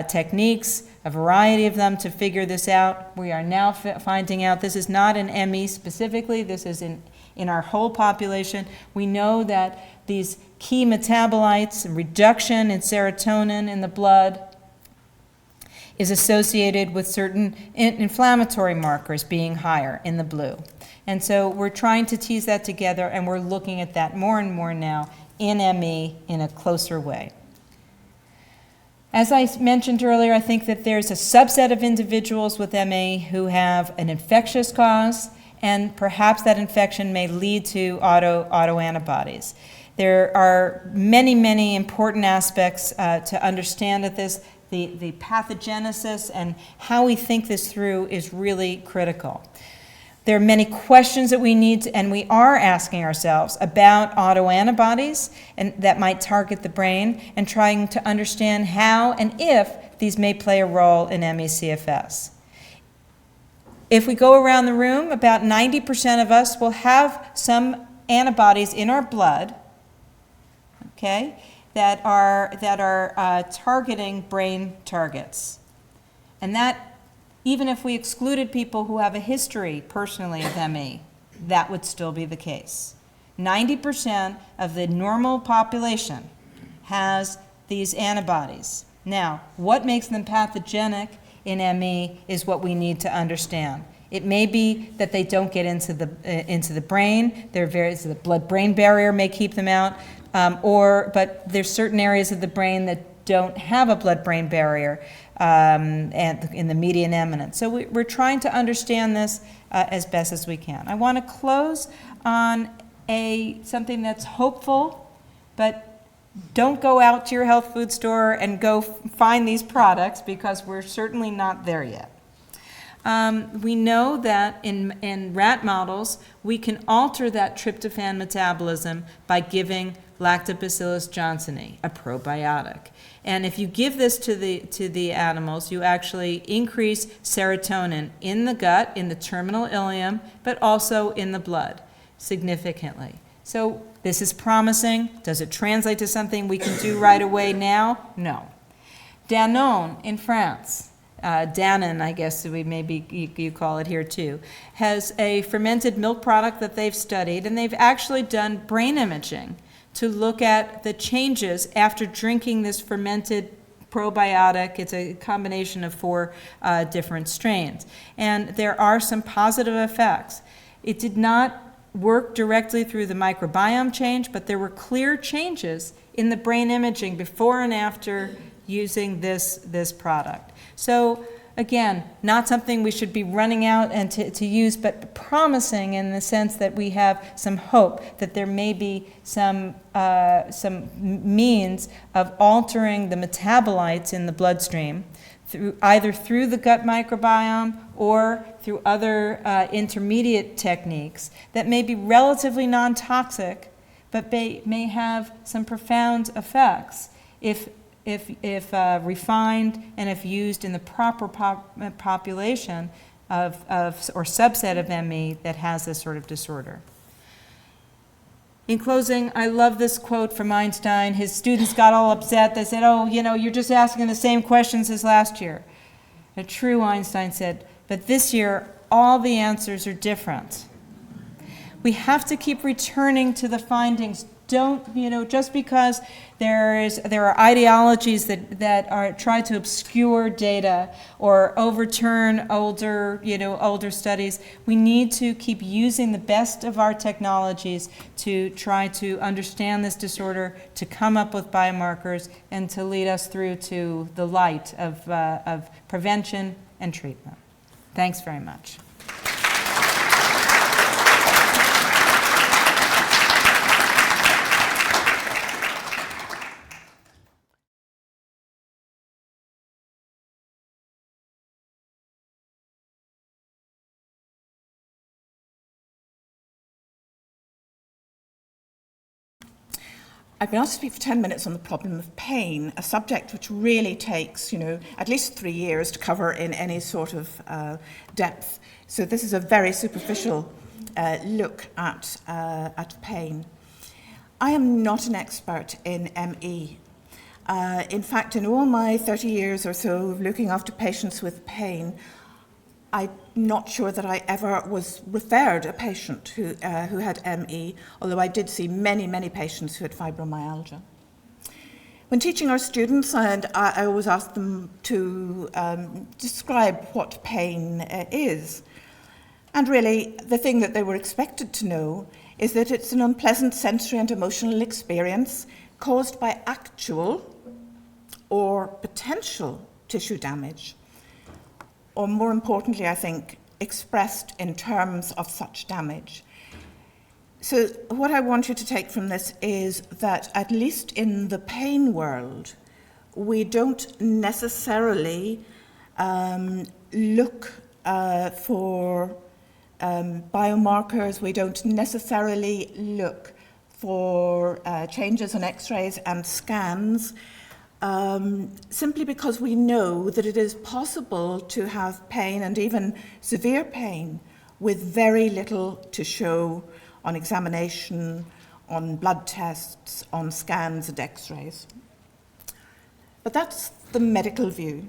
techniques, a variety of them, to figure this out. We are now finding out this is not in ME specifically, this is in our whole population. We know that these key metabolites and reduction in serotonin in the blood is associated with certain inflammatory markers being higher in the blue. And so we're trying to tease that together, and we're looking at that more and more now in ME in a closer way. As I mentioned earlier, I think that there's a subset of individuals with ME who have an infectious cause and perhaps that infection may lead to autoantibodies. There are many, many important aspects to understand at this. The pathogenesis and how we think this through is really critical. There are many questions that we need to, and we are asking ourselves about autoantibodies and that might target the brain, and trying to understand how and if these may play a role in ME/CFS. If we go around the room, about 90% of us will have some antibodies in our blood, okay, that are targeting brain targets. And that, even if we excluded people who have a history personally of ME, that would still be the case. 90% of the normal population has these antibodies. Now, what makes them pathogenic in ME is what we need to understand. It may be that they don't get into the brain. The blood-brain barrier may keep them out, but there's certain areas of the brain that don't have a blood-brain barrier, and in the median eminence. So we're trying to understand this as best as we can. I want to close on something that's hopeful, but don't go out to your health food store and go find these products, because we're certainly not there yet. We know that in rat models, we can alter that tryptophan metabolism by giving Lactobacillus johnsoni, a probiotic. And if you give this to the animals, you actually increase serotonin in the gut, in the terminal ileum, but also in the blood significantly. So this is promising. Does it translate to something we can do right away now? No. Danone in France, Danone, I guess you call it here too, has a fermented milk product that they've studied, and they've actually done brain imaging to look at the changes after drinking this fermented probiotic. It's a combination of 4 different strains. And there are some positive effects. It did not work directly through the microbiome change, but there were clear changes in the brain imaging before and after using this product. So again, not something we should be running out and to use, but promising in the sense that we have some hope that there may be some means of altering the metabolites in the bloodstream, either through the gut microbiome or through other intermediate techniques that may be relatively non-toxic, but may have some profound effects if refined and if used in the proper population or subset of ME that has this sort of disorder. In closing, I love this quote from Einstein. His students got all upset. They said, "Oh, you're just asking the same questions as last year." A true Einstein said, "But this year, all the answers are different." We have to keep returning to the findings. Don't, just because there are ideologies that try to obscure data or overturn older studies, we need to keep using the best of our technologies to try to understand this disorder, to come up with biomarkers, and to lead us through to the light of prevention and treatment. Thanks very much. I've been asked to speak for 10 minutes on the problem of pain, a subject which really takes, at least 3 years to cover in any sort of depth. So this is a very superficial look at pain. I am not an expert in ME. In fact, in all my 30 years or so of looking after patients with pain, I'm not sure that I ever was referred a patient who had ME, although I did see many, many patients who had fibromyalgia. When teaching our students, I always ask them to describe what pain is. And really, the thing that they were expected to know is that it's an unpleasant sensory and emotional experience caused by actual or potential tissue damage. Or more importantly, I think, expressed in terms of such damage. So what I want you to take from this is that, at least in the pain world, we don't necessarily look for biomarkers. We don't necessarily look for changes in x-rays and scans, simply because we know that it is possible to have pain, and even severe pain, with very little to show on examination, on blood tests, on scans and x-rays. But that's the medical view.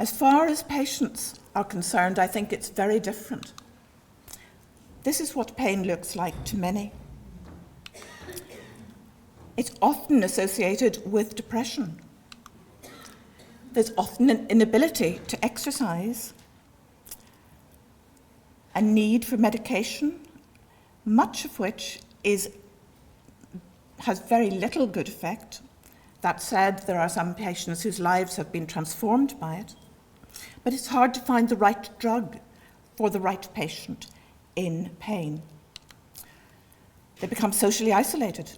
As far as patients are concerned, I think it's very different. This is what pain looks like to many. It's often associated with depression. There's often an inability to exercise, a need for medication, much of which has very little good effect. That said, there are some patients whose lives have been transformed by it, but it's hard to find the right drug for the right patient in pain. They become socially isolated.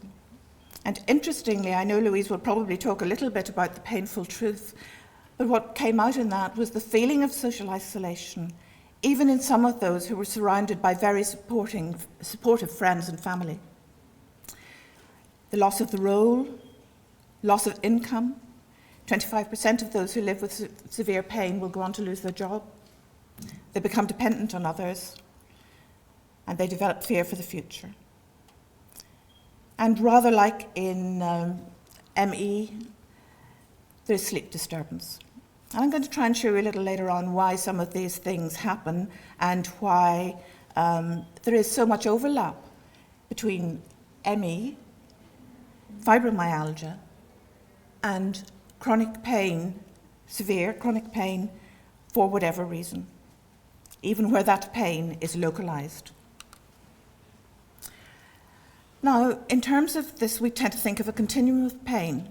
And interestingly, I know Louise will probably talk a little bit about the painful truth, but what came out in that was the feeling of social isolation, even in some of those who were surrounded by very supportive friends and family. The loss of the role, loss of income. 25% of those who live with severe pain will go on to lose their job. They become dependent on others, and they develop fear for the future. And rather like in ME, there's sleep disturbance. And I'm going to try and show you a little later on why some of these things happen and why there is so much overlap between ME, fibromyalgia, and chronic pain, severe chronic pain, for whatever reason, even where that pain is localized. Now, in terms of this, we tend to think of a continuum of pain.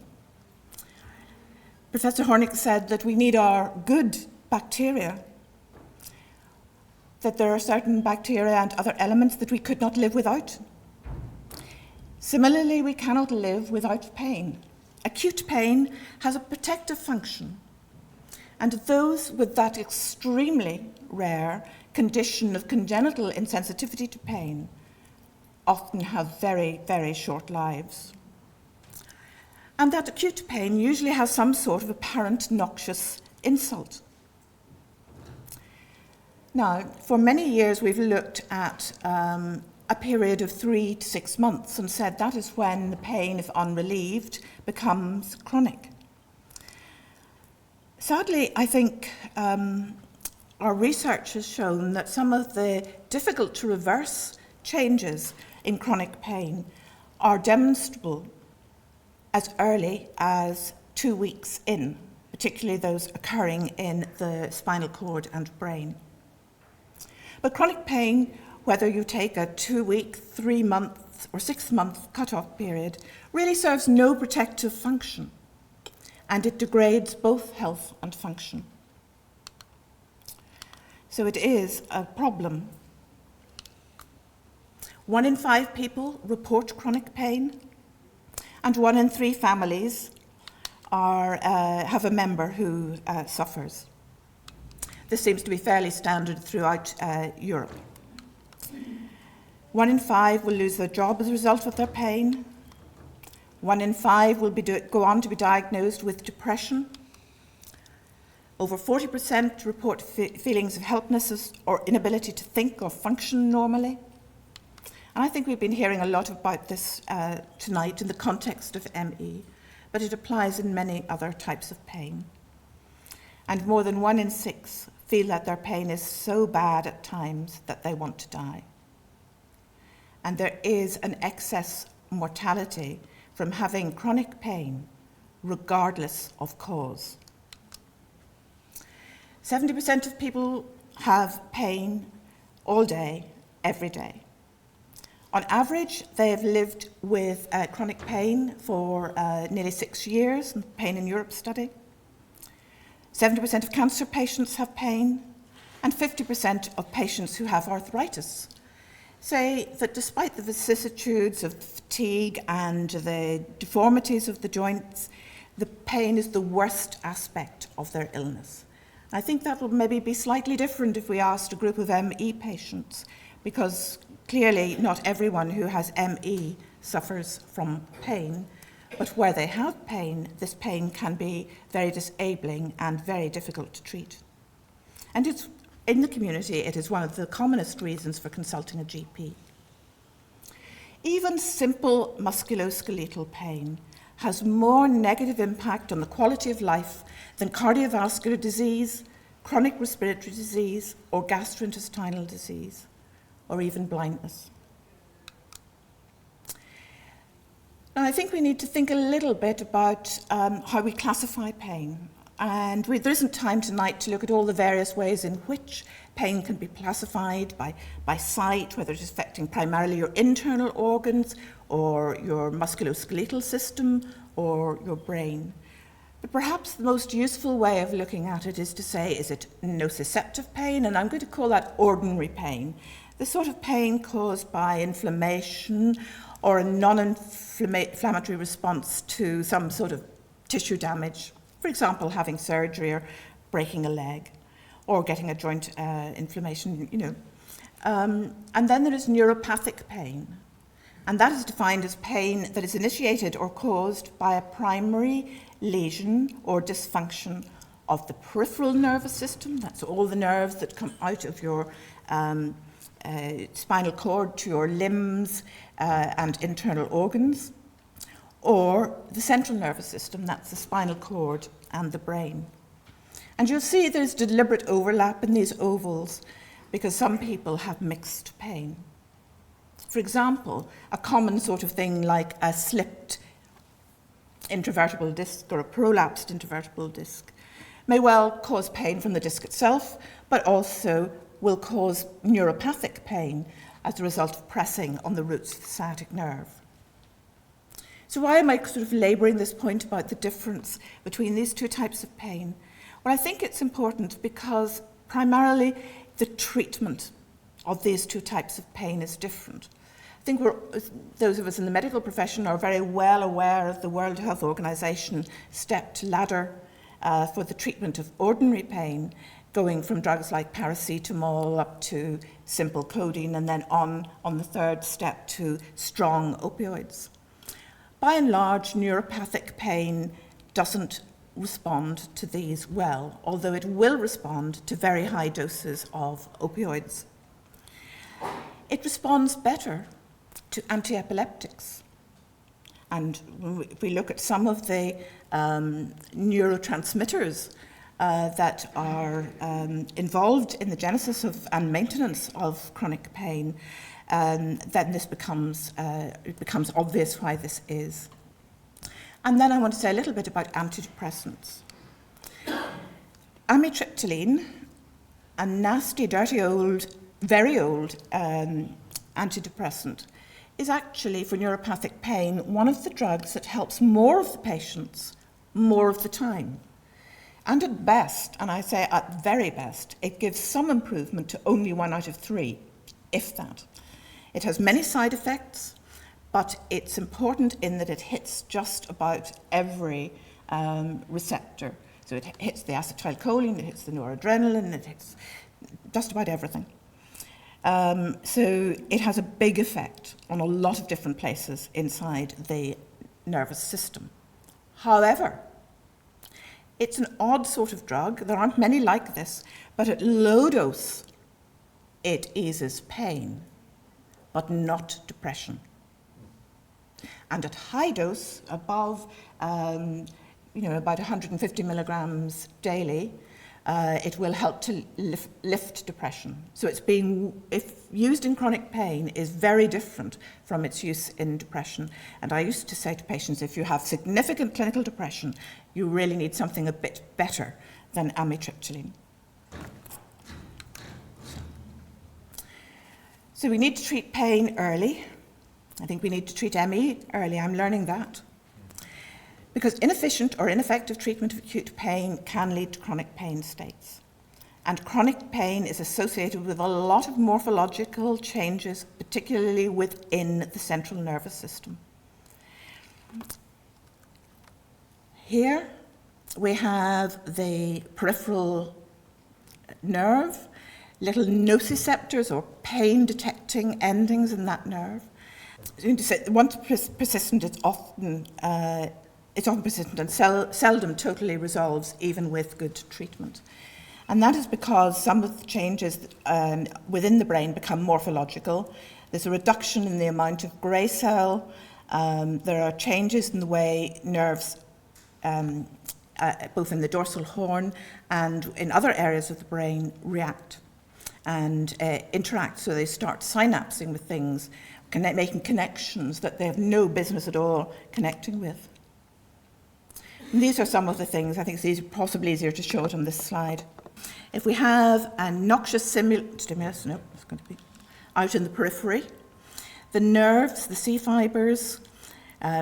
Professor Hornig said that we need our good bacteria, that there are certain bacteria and other elements that we could not live without. Similarly, we cannot live without pain. Acute pain has a protective function, and those with that extremely rare condition of congenital insensitivity to pain often have very, very short lives. And that acute pain usually has some sort of apparent noxious insult. Now, for many years we've looked at a period of 3 to 6 months and said that is when the pain, if unrelieved, becomes chronic. Sadly, I think our research has shown that some of the difficult to reverse changes in chronic pain are demonstrable as early as 2 weeks in, particularly those occurring in the spinal cord and brain. But chronic pain, whether you take a 2-week, 3-month, or 6-month cutoff period, really serves no protective function, and it degrades both health and function. So it is a problem. 1 in 5 people report chronic pain, and 1 in 3 families have a member who suffers. This seems to be fairly standard throughout Europe. 1 in 5 will lose their job as a result of their pain. 1 in 5 will go on to be diagnosed with depression. Over 40% report feelings of helplessness or inability to think or function normally. And I think we've been hearing a lot about this tonight in the context of ME, but it applies in many other types of pain. And more than 1 in 6 feel that their pain is so bad at times that they want to die. And there is an excess mortality from having chronic pain, regardless of cause. 70% of people have pain all day, every day. On average, they have lived with chronic pain for nearly 6 years, in the Pain in Europe study. 70% of cancer patients have pain. And 50% of patients who have arthritis say that despite the vicissitudes of fatigue and the deformities of the joints, the pain is the worst aspect of their illness. I think that will maybe be slightly different if we asked a group of ME patients, because clearly not everyone who has ME suffers from pain, but where they have pain, this pain can be very disabling and very difficult to treat. And in the community, it is one of the commonest reasons for consulting a GP. Even simple musculoskeletal pain has more negative impact on the quality of life than cardiovascular disease, chronic respiratory disease, or gastrointestinal disease, or even blindness. Now, I think we need to think a little bit about how we classify pain. And there isn't time tonight to look at all the various ways in which pain can be classified by site, whether it's affecting primarily your internal organs or your musculoskeletal system or your brain. But perhaps the most useful way of looking at it is to say, is it nociceptive pain? And I'm going to call that ordinary pain. The sort of pain caused by inflammation or a non-inflammatory response to some sort of tissue damage. For example, having surgery or breaking a leg or getting a joint inflammation, And then there is neuropathic pain. And that is defined as pain that is initiated or caused by a primary lesion or dysfunction of the peripheral nervous system. That's all the nerves that come out of your spinal cord to your limbs and internal organs, or the central nervous system, that's the spinal cord and the brain. And you'll see there's deliberate overlap in these ovals because some people have mixed pain. For example, a common sort of thing like a slipped intervertebral disc or a prolapsed intervertebral disc may well cause pain from the disc itself, but also will cause neuropathic pain as a result of pressing on the roots of the sciatic nerve. So why am I sort of labouring this point about the difference between these two types of pain? Well, I think it's important because primarily the treatment of these two types of pain is different. I think those of us in the medical profession are very well aware of the World Health Organization stepped ladder for the treatment of ordinary pain, going from drugs like paracetamol up to simple codeine and then on the third step to strong opioids. By and large, neuropathic pain doesn't respond to these well, although it will respond to very high doses of opioids. It responds better to anti-epileptics. And if we look at some of the neurotransmitters that are involved in the genesis of and maintenance of chronic pain, then this becomes obvious why this is. And then I want to say a little bit about antidepressants. Amitriptyline, a nasty, dirty, old, very old antidepressant, is actually, for neuropathic pain, one of the drugs that helps more of the patients more of the time. And at best, and I say at very best, it gives some improvement to only 1 out of 3, if that. It has many side effects, but it's important in that it hits just about every receptor. So it hits the acetylcholine, it hits the noradrenaline, it hits just about everything. So it has a big effect on a lot of different places inside the nervous system. However, it's an odd sort of drug. There aren't many like this, but at low dose, it eases pain, but not depression. And at high dose, above about 150 milligrams daily, it will help to lift depression. So if used in chronic pain, is very different from its use in depression. And I used to say to patients, if you have significant clinical depression, you really need something a bit better than amitriptyline. So we need to treat pain early. I think we need to treat ME early. I'm learning that. Because inefficient or ineffective treatment of acute pain can lead to chronic pain states. And chronic pain is associated with a lot of morphological changes, particularly within the central nervous system. Here we have the peripheral nerve, little nociceptors or pain-detecting endings in that nerve. Once persistent, it's often persistent and seldom totally resolves, even with good treatment. And that is because some of the changes within the brain become morphological. There's a reduction in the amount of grey cell. There are changes in the way nerves, both in the dorsal horn and in other areas of the brain, react and interact. So they start synapsing with things, making connections that they have no business at all connecting with. And these are some of the things. I think it's possibly easier to show it on this slide. If we have a noxious stimulus, it's going to be out in the periphery, the nerves, the C fibers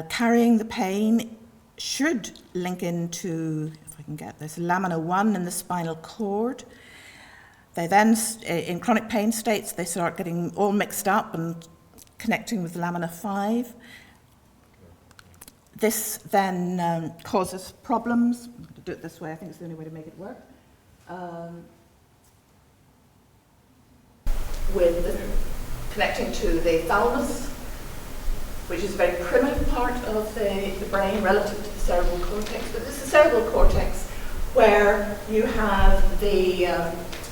carrying the pain should link into, if I can get this, lamina 1 in the spinal cord. They then, in chronic pain states, they start getting all mixed up and connecting with lamina 5. This then causes problems. I'm going to do it this way, I think it's the only way to make it work. Connecting to the thalamus, which is a very primitive part of the brain relative to the cerebral cortex. But this is the cerebral cortex where you have the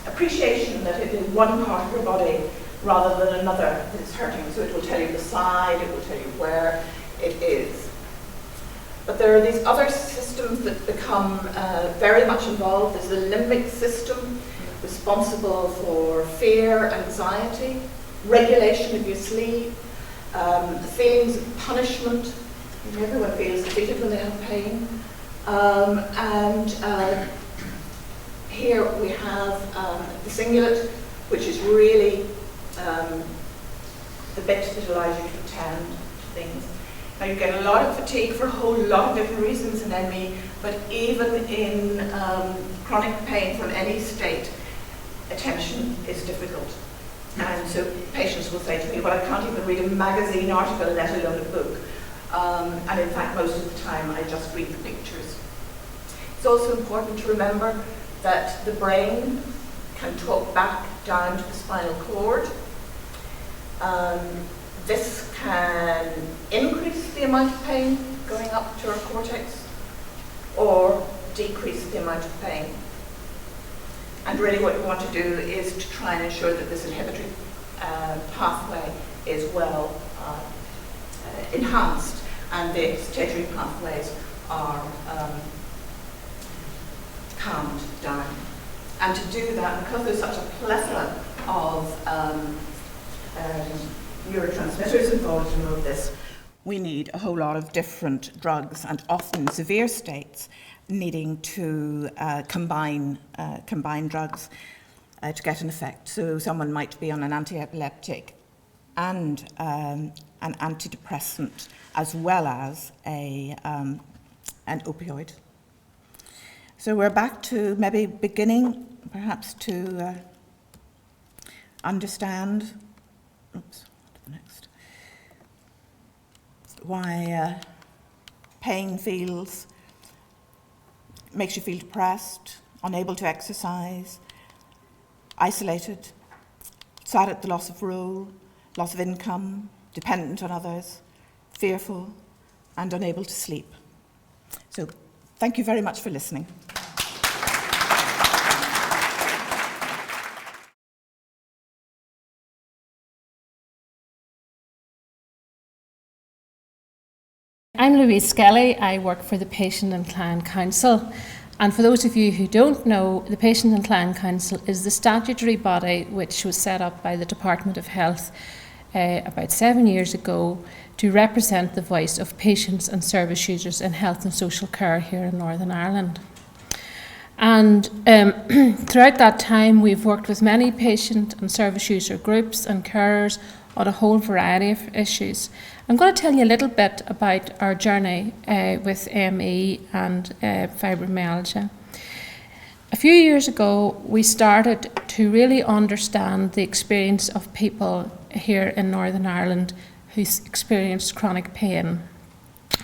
appreciation that it is one part of your body rather than another that is hurting. So it will tell you the side, it will tell you where it is. But there are these other systems that become very much involved. There's the limbic system, responsible for fear, anxiety, regulation of your sleep, feelings of punishment. Everyone feels defeated when they have pain. Here we have the cingulate, which is really the bit that allows you to attend to things. Now you get a lot of fatigue for a whole lot of different reasons in ME, but even in chronic pain from any state, attention is difficult. And so patients will say to me, well, I can't even read a magazine article, let alone a book. And in fact, most of the time, I just read the pictures. It's also important to remember that the brain can talk back down to the spinal cord. This can increase the amount of pain going up to our cortex or decrease the amount of pain. And really what we want to do is to try and ensure that this inhibitory pathway is well enhanced and the excitatory pathways are calmed down. And to do that, because there's such a plethora of neurotransmitters involved in all of this, we need a whole lot of different drugs, and often in severe states needing to combine drugs to get an effect. So someone might be on an anti-epileptic and an antidepressant as well as an opioid. So we're back to maybe beginning perhaps to understand why pain makes you feel depressed, unable to exercise, isolated, sad at the loss of role, loss of income, dependent on others, fearful, and unable to sleep. So thank you very much for listening. I'm Louise Skelly. I work for the Patient and Client Council. And for those of you who don't know, the Patient and Client Council is the statutory body which was set up by the Department of Health about 7 years ago to represent the voice of patients and service users in health and social care here in Northern Ireland. And throughout that time, we've worked with many patient and service user groups and carers on a whole variety of issues. I'm going to tell you a little bit about our journey with ME and fibromyalgia. A few years ago, we started to really understand the experience of people here in Northern Ireland who experienced chronic pain.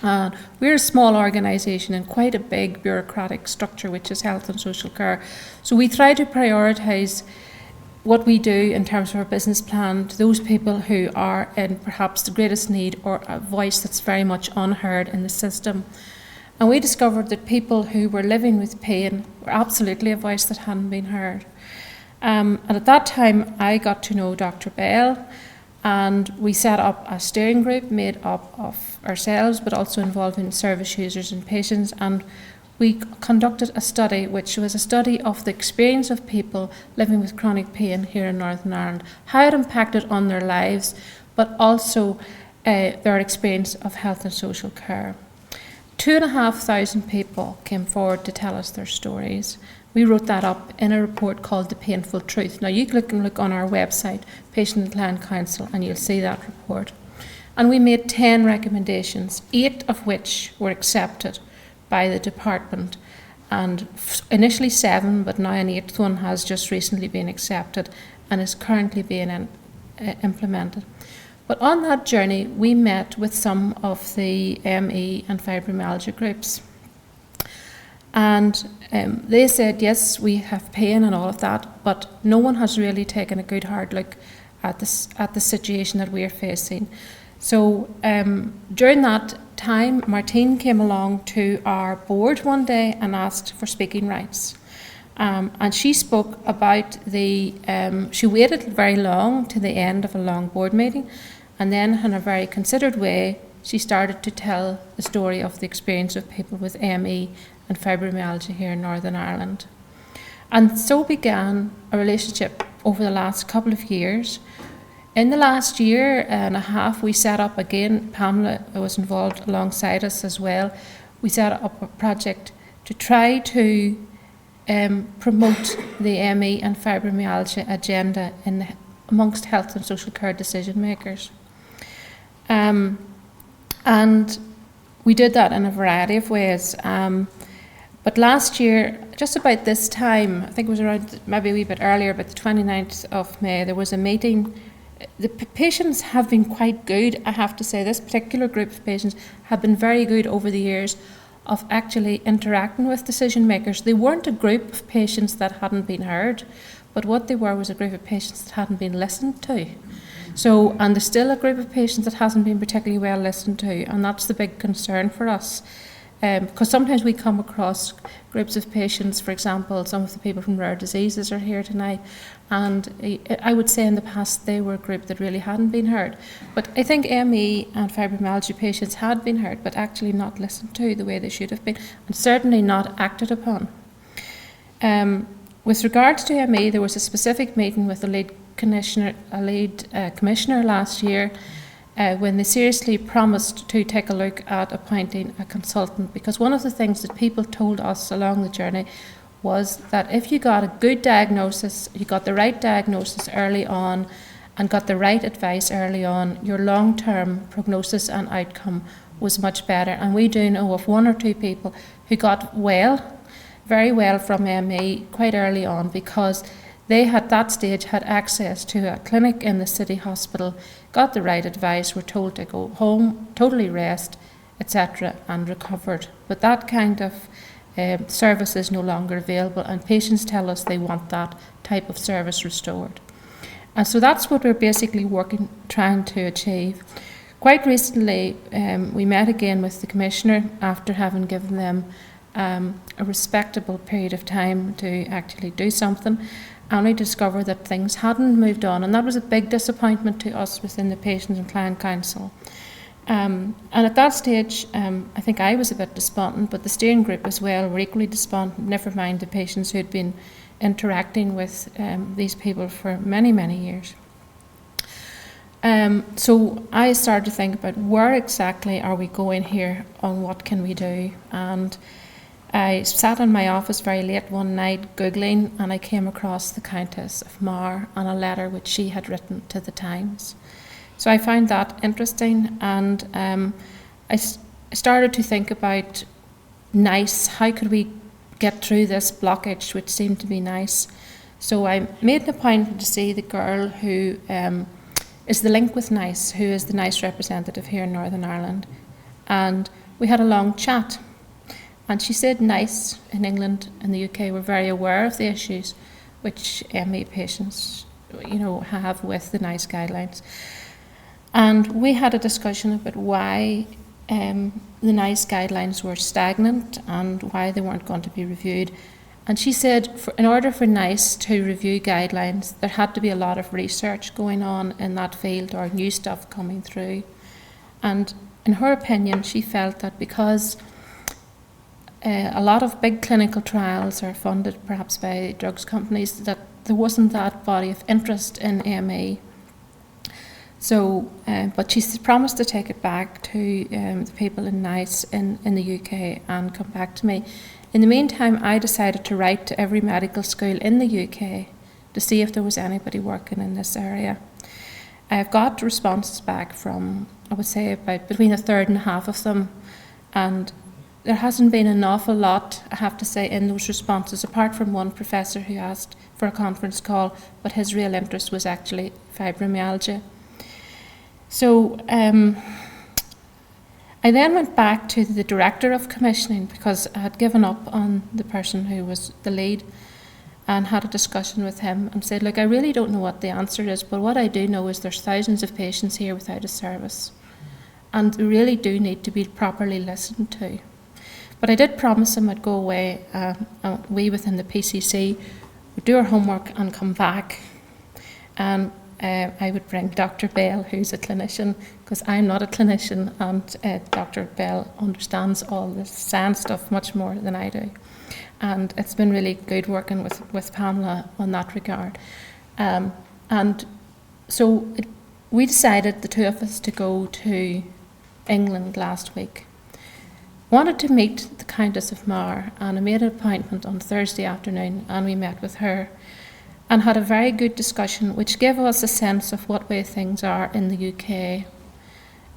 We're a small organisation in quite a big bureaucratic structure, which is health and social care. So we try to prioritise what we do in terms of our business plan to those people who are in perhaps the greatest need or a voice that's very much unheard in the system. And we discovered that people who were living with pain were absolutely a voice that hadn't been heard. And at that time, I got to know Dr. Bell, and we set up a steering group made up of ourselves, but also involving service users and patients. And we conducted a study, which was a study of the experience of people living with chronic pain here in Northern Ireland, how it impacted on their lives, but also their experience of health and social care. 2,500 people came forward to tell us their stories. We wrote that up in a report called The Painful Truth. Now you can look on our website, Patient and Client Council, and you'll see that report. And we made 10 recommendations, 8 of which were accepted by the department, and initially 7, but now an 8th one has just recently been accepted and is currently being implemented. But on that journey, we met with some of the ME and fibromyalgia groups. And they said, yes, we have pain and all of that, but no one has really taken a good hard look at the situation that we are facing. So during that time, Martine came along to our board one day and asked for speaking rights. And she spoke about she waited very long to the end of a long board meeting, and then in a very considered way, she started to tell the story of the experience of people with ME and fibromyalgia here in Northern Ireland. And so began a relationship over the last couple of years. In the last year and a half, we set up again, Pamela was involved alongside us as well, we set up a project to try to promote the ME and fibromyalgia agenda amongst health and social care decision makers. And we did that in a variety of ways. But last year, just about this time, I think it was around maybe a wee bit earlier, but the 29th of May, there was a meeting. The patients have been quite good, I have to say. This particular group of patients have been very good over the years of actually interacting with decision makers. They weren't a group of patients that hadn't been heard, but what they were was a group of patients that hadn't been listened to. So, and there's still a group of patients that hasn't been particularly well listened to, and that's the big concern for us. Because sometimes we come across groups of patients, for example, some of the people from rare diseases are here tonight, and I would say in the past they were a group that really hadn't been heard. But I think ME and fibromyalgia patients had been heard, but actually not listened to the way they should have been, and certainly not acted upon. With regards to ME, there was a specific meeting with the lead commissioner last year, when they seriously promised to take a look at appointing a consultant, because one of the things that people told us along the journey was that if you got a good diagnosis, you got the right diagnosis early on and got the right advice early on, your long-term prognosis and outcome was much better. And we do know of 1 or 2 people who got well, very well from ME quite early on, because they at that stage had access to a clinic in the city hospital, got the right advice, were told to go home, totally rest, etc., and recovered. But that kind of service is no longer available, and patients tell us they want that type of service restored. And so that's what we're basically trying to achieve. Quite recently, we met again with the Commissioner after having given them a respectable period of time to actually do something, and we discovered that things hadn't moved on, and that was a big disappointment to us within the Patient and Client Council. And at that stage, I think I was a bit despondent, but the steering group as well were equally despondent, never mind the patients who had been interacting with these people for many, many years. So I started to think about where exactly are we going here, on what can we do, and I sat in my office very late one night Googling, and I came across the Countess of Mar and a letter which she had written to the Times. So I found that interesting, and I started to think about how could we get through this blockage, which seemed to be nice. So I made an appointment to see the girl who is the link with NICE, who is the NICE representative here in Northern Ireland. And we had a long chat. And she said NICE in England and the UK were very aware of the issues which ME patients, have with the NICE guidelines. And we had a discussion about why the NICE guidelines were stagnant and why they weren't going to be reviewed. And she said in order for NICE to review guidelines, there had to be a lot of research going on in that field or new stuff coming through. And in her opinion, she felt that because a lot of big clinical trials are funded perhaps by drugs companies, that there wasn't that body of interest in ME. So, but she's promised to take it back to the people in NICE in the UK and come back to me. In the meantime, I decided to write to every medical school in the UK to see if there was anybody working in this area. I've got responses back from, I would say, about between a third and half of them, and there hasn't been an awful lot, I have to say, in those responses, apart from one professor who asked for a conference call, but his real interest was actually fibromyalgia. So I then went back to the director of commissioning because I had given up on the person who was the lead, and had a discussion with him and said, look, I really don't know what the answer is, but what I do know is there's thousands of patients here without a service, and they really do need to be properly listened to. But I did promise him I'd go away, we within the PCC would do our homework and come back, and I would bring Dr. Bell, who's a clinician, because I'm not a clinician, and Dr. Bell understands all the science stuff much more than I do. And it's been really good working with Pamela on that regard. And so we decided, the two of us, to go to England last week. Wanted to meet the Countess of Mar, and I made an appointment on Thursday afternoon, and we met with her and had a very good discussion which gave us a sense of what way things are in the UK,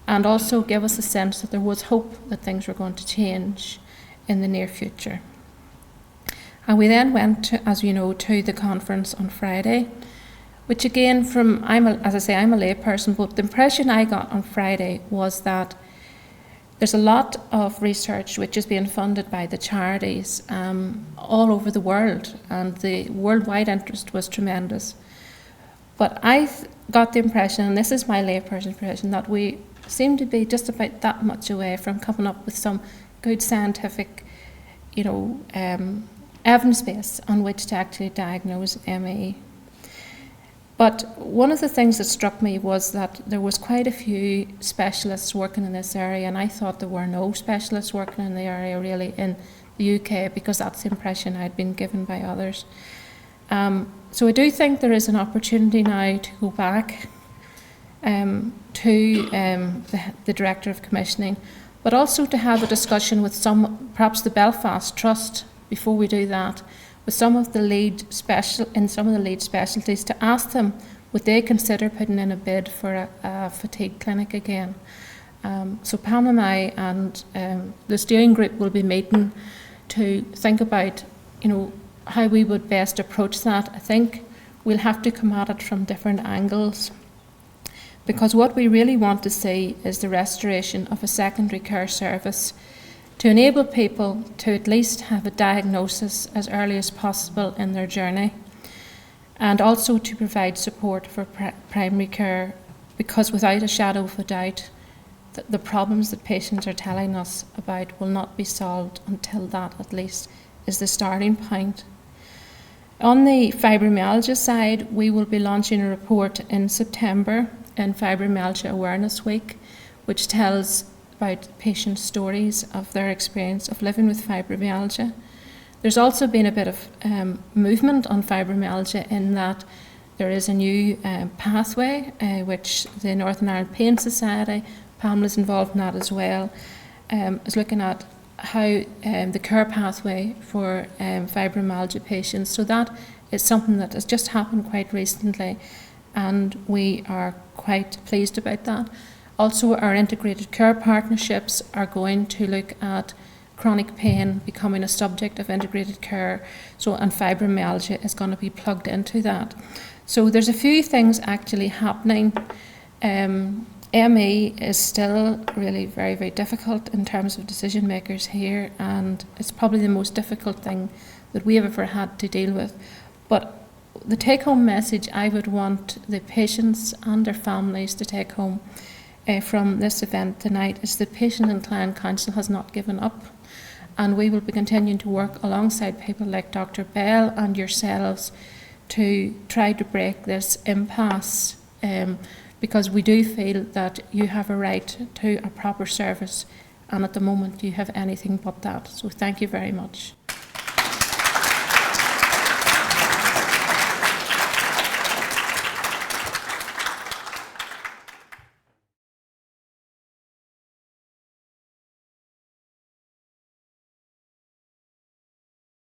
and also gave us a sense that there was hope that things were going to change in the near future. And we then went, to, as you know, to the conference on Friday, which again, as I say, I'm a lay person, but the impression I got on Friday was that there's a lot of research which is being funded by the charities all over the world, and the worldwide interest was tremendous. But I got the impression, and this is my layperson impression, that we seem to be just about that much away from coming up with some good scientific, evidence base on which to actually diagnose ME. But one of the things that struck me was that there was quite a few specialists working in this area, and I thought there were no specialists working in the area really in the UK, because that's the impression I'd been given by others. So I do think there is an opportunity now to go back to the Director of Commissioning, but also to have a discussion with perhaps the Belfast Trust, before we do that, with some of the lead specialties, to ask them would they consider putting in a bid for a fatigue clinic again. So Pam and I and the steering group will be meeting to think about how we would best approach that. I think we'll have to come at it from different angles, because what we really want to see is the restoration of a secondary care service to enable people to at least have a diagnosis as early as possible in their journey, and also to provide support for primary care, because without a shadow of a doubt, the problems that patients are telling us about will not be solved until that at least is the starting point. On the fibromyalgia side, we will be launching a report in September in Fibromyalgia Awareness Week, which tells about patient stories of their experience of living with fibromyalgia. There's also been a bit of movement on fibromyalgia, in that there is a new pathway which the Northern Ireland Pain Society, Pamela's involved in that as well, is looking at how the care pathway for fibromyalgia patients. So that is something that has just happened quite recently, and we are quite pleased about that. Also, our integrated care partnerships are going to look at chronic pain becoming a subject of integrated care, and fibromyalgia is going to be plugged into that. So there's a few things actually happening. ME is still really very, very difficult in terms of decision makers here, and it's probably the most difficult thing that we have ever had to deal with. But the take-home message I would want the patients and their families to take home from this event tonight is the Patient and Client Council has not given up, and we will be continuing to work alongside people like Dr. Bell and yourselves to try to break this impasse, because we do feel that you have a right to a proper service, and at the moment you have anything but that. So thank you very much.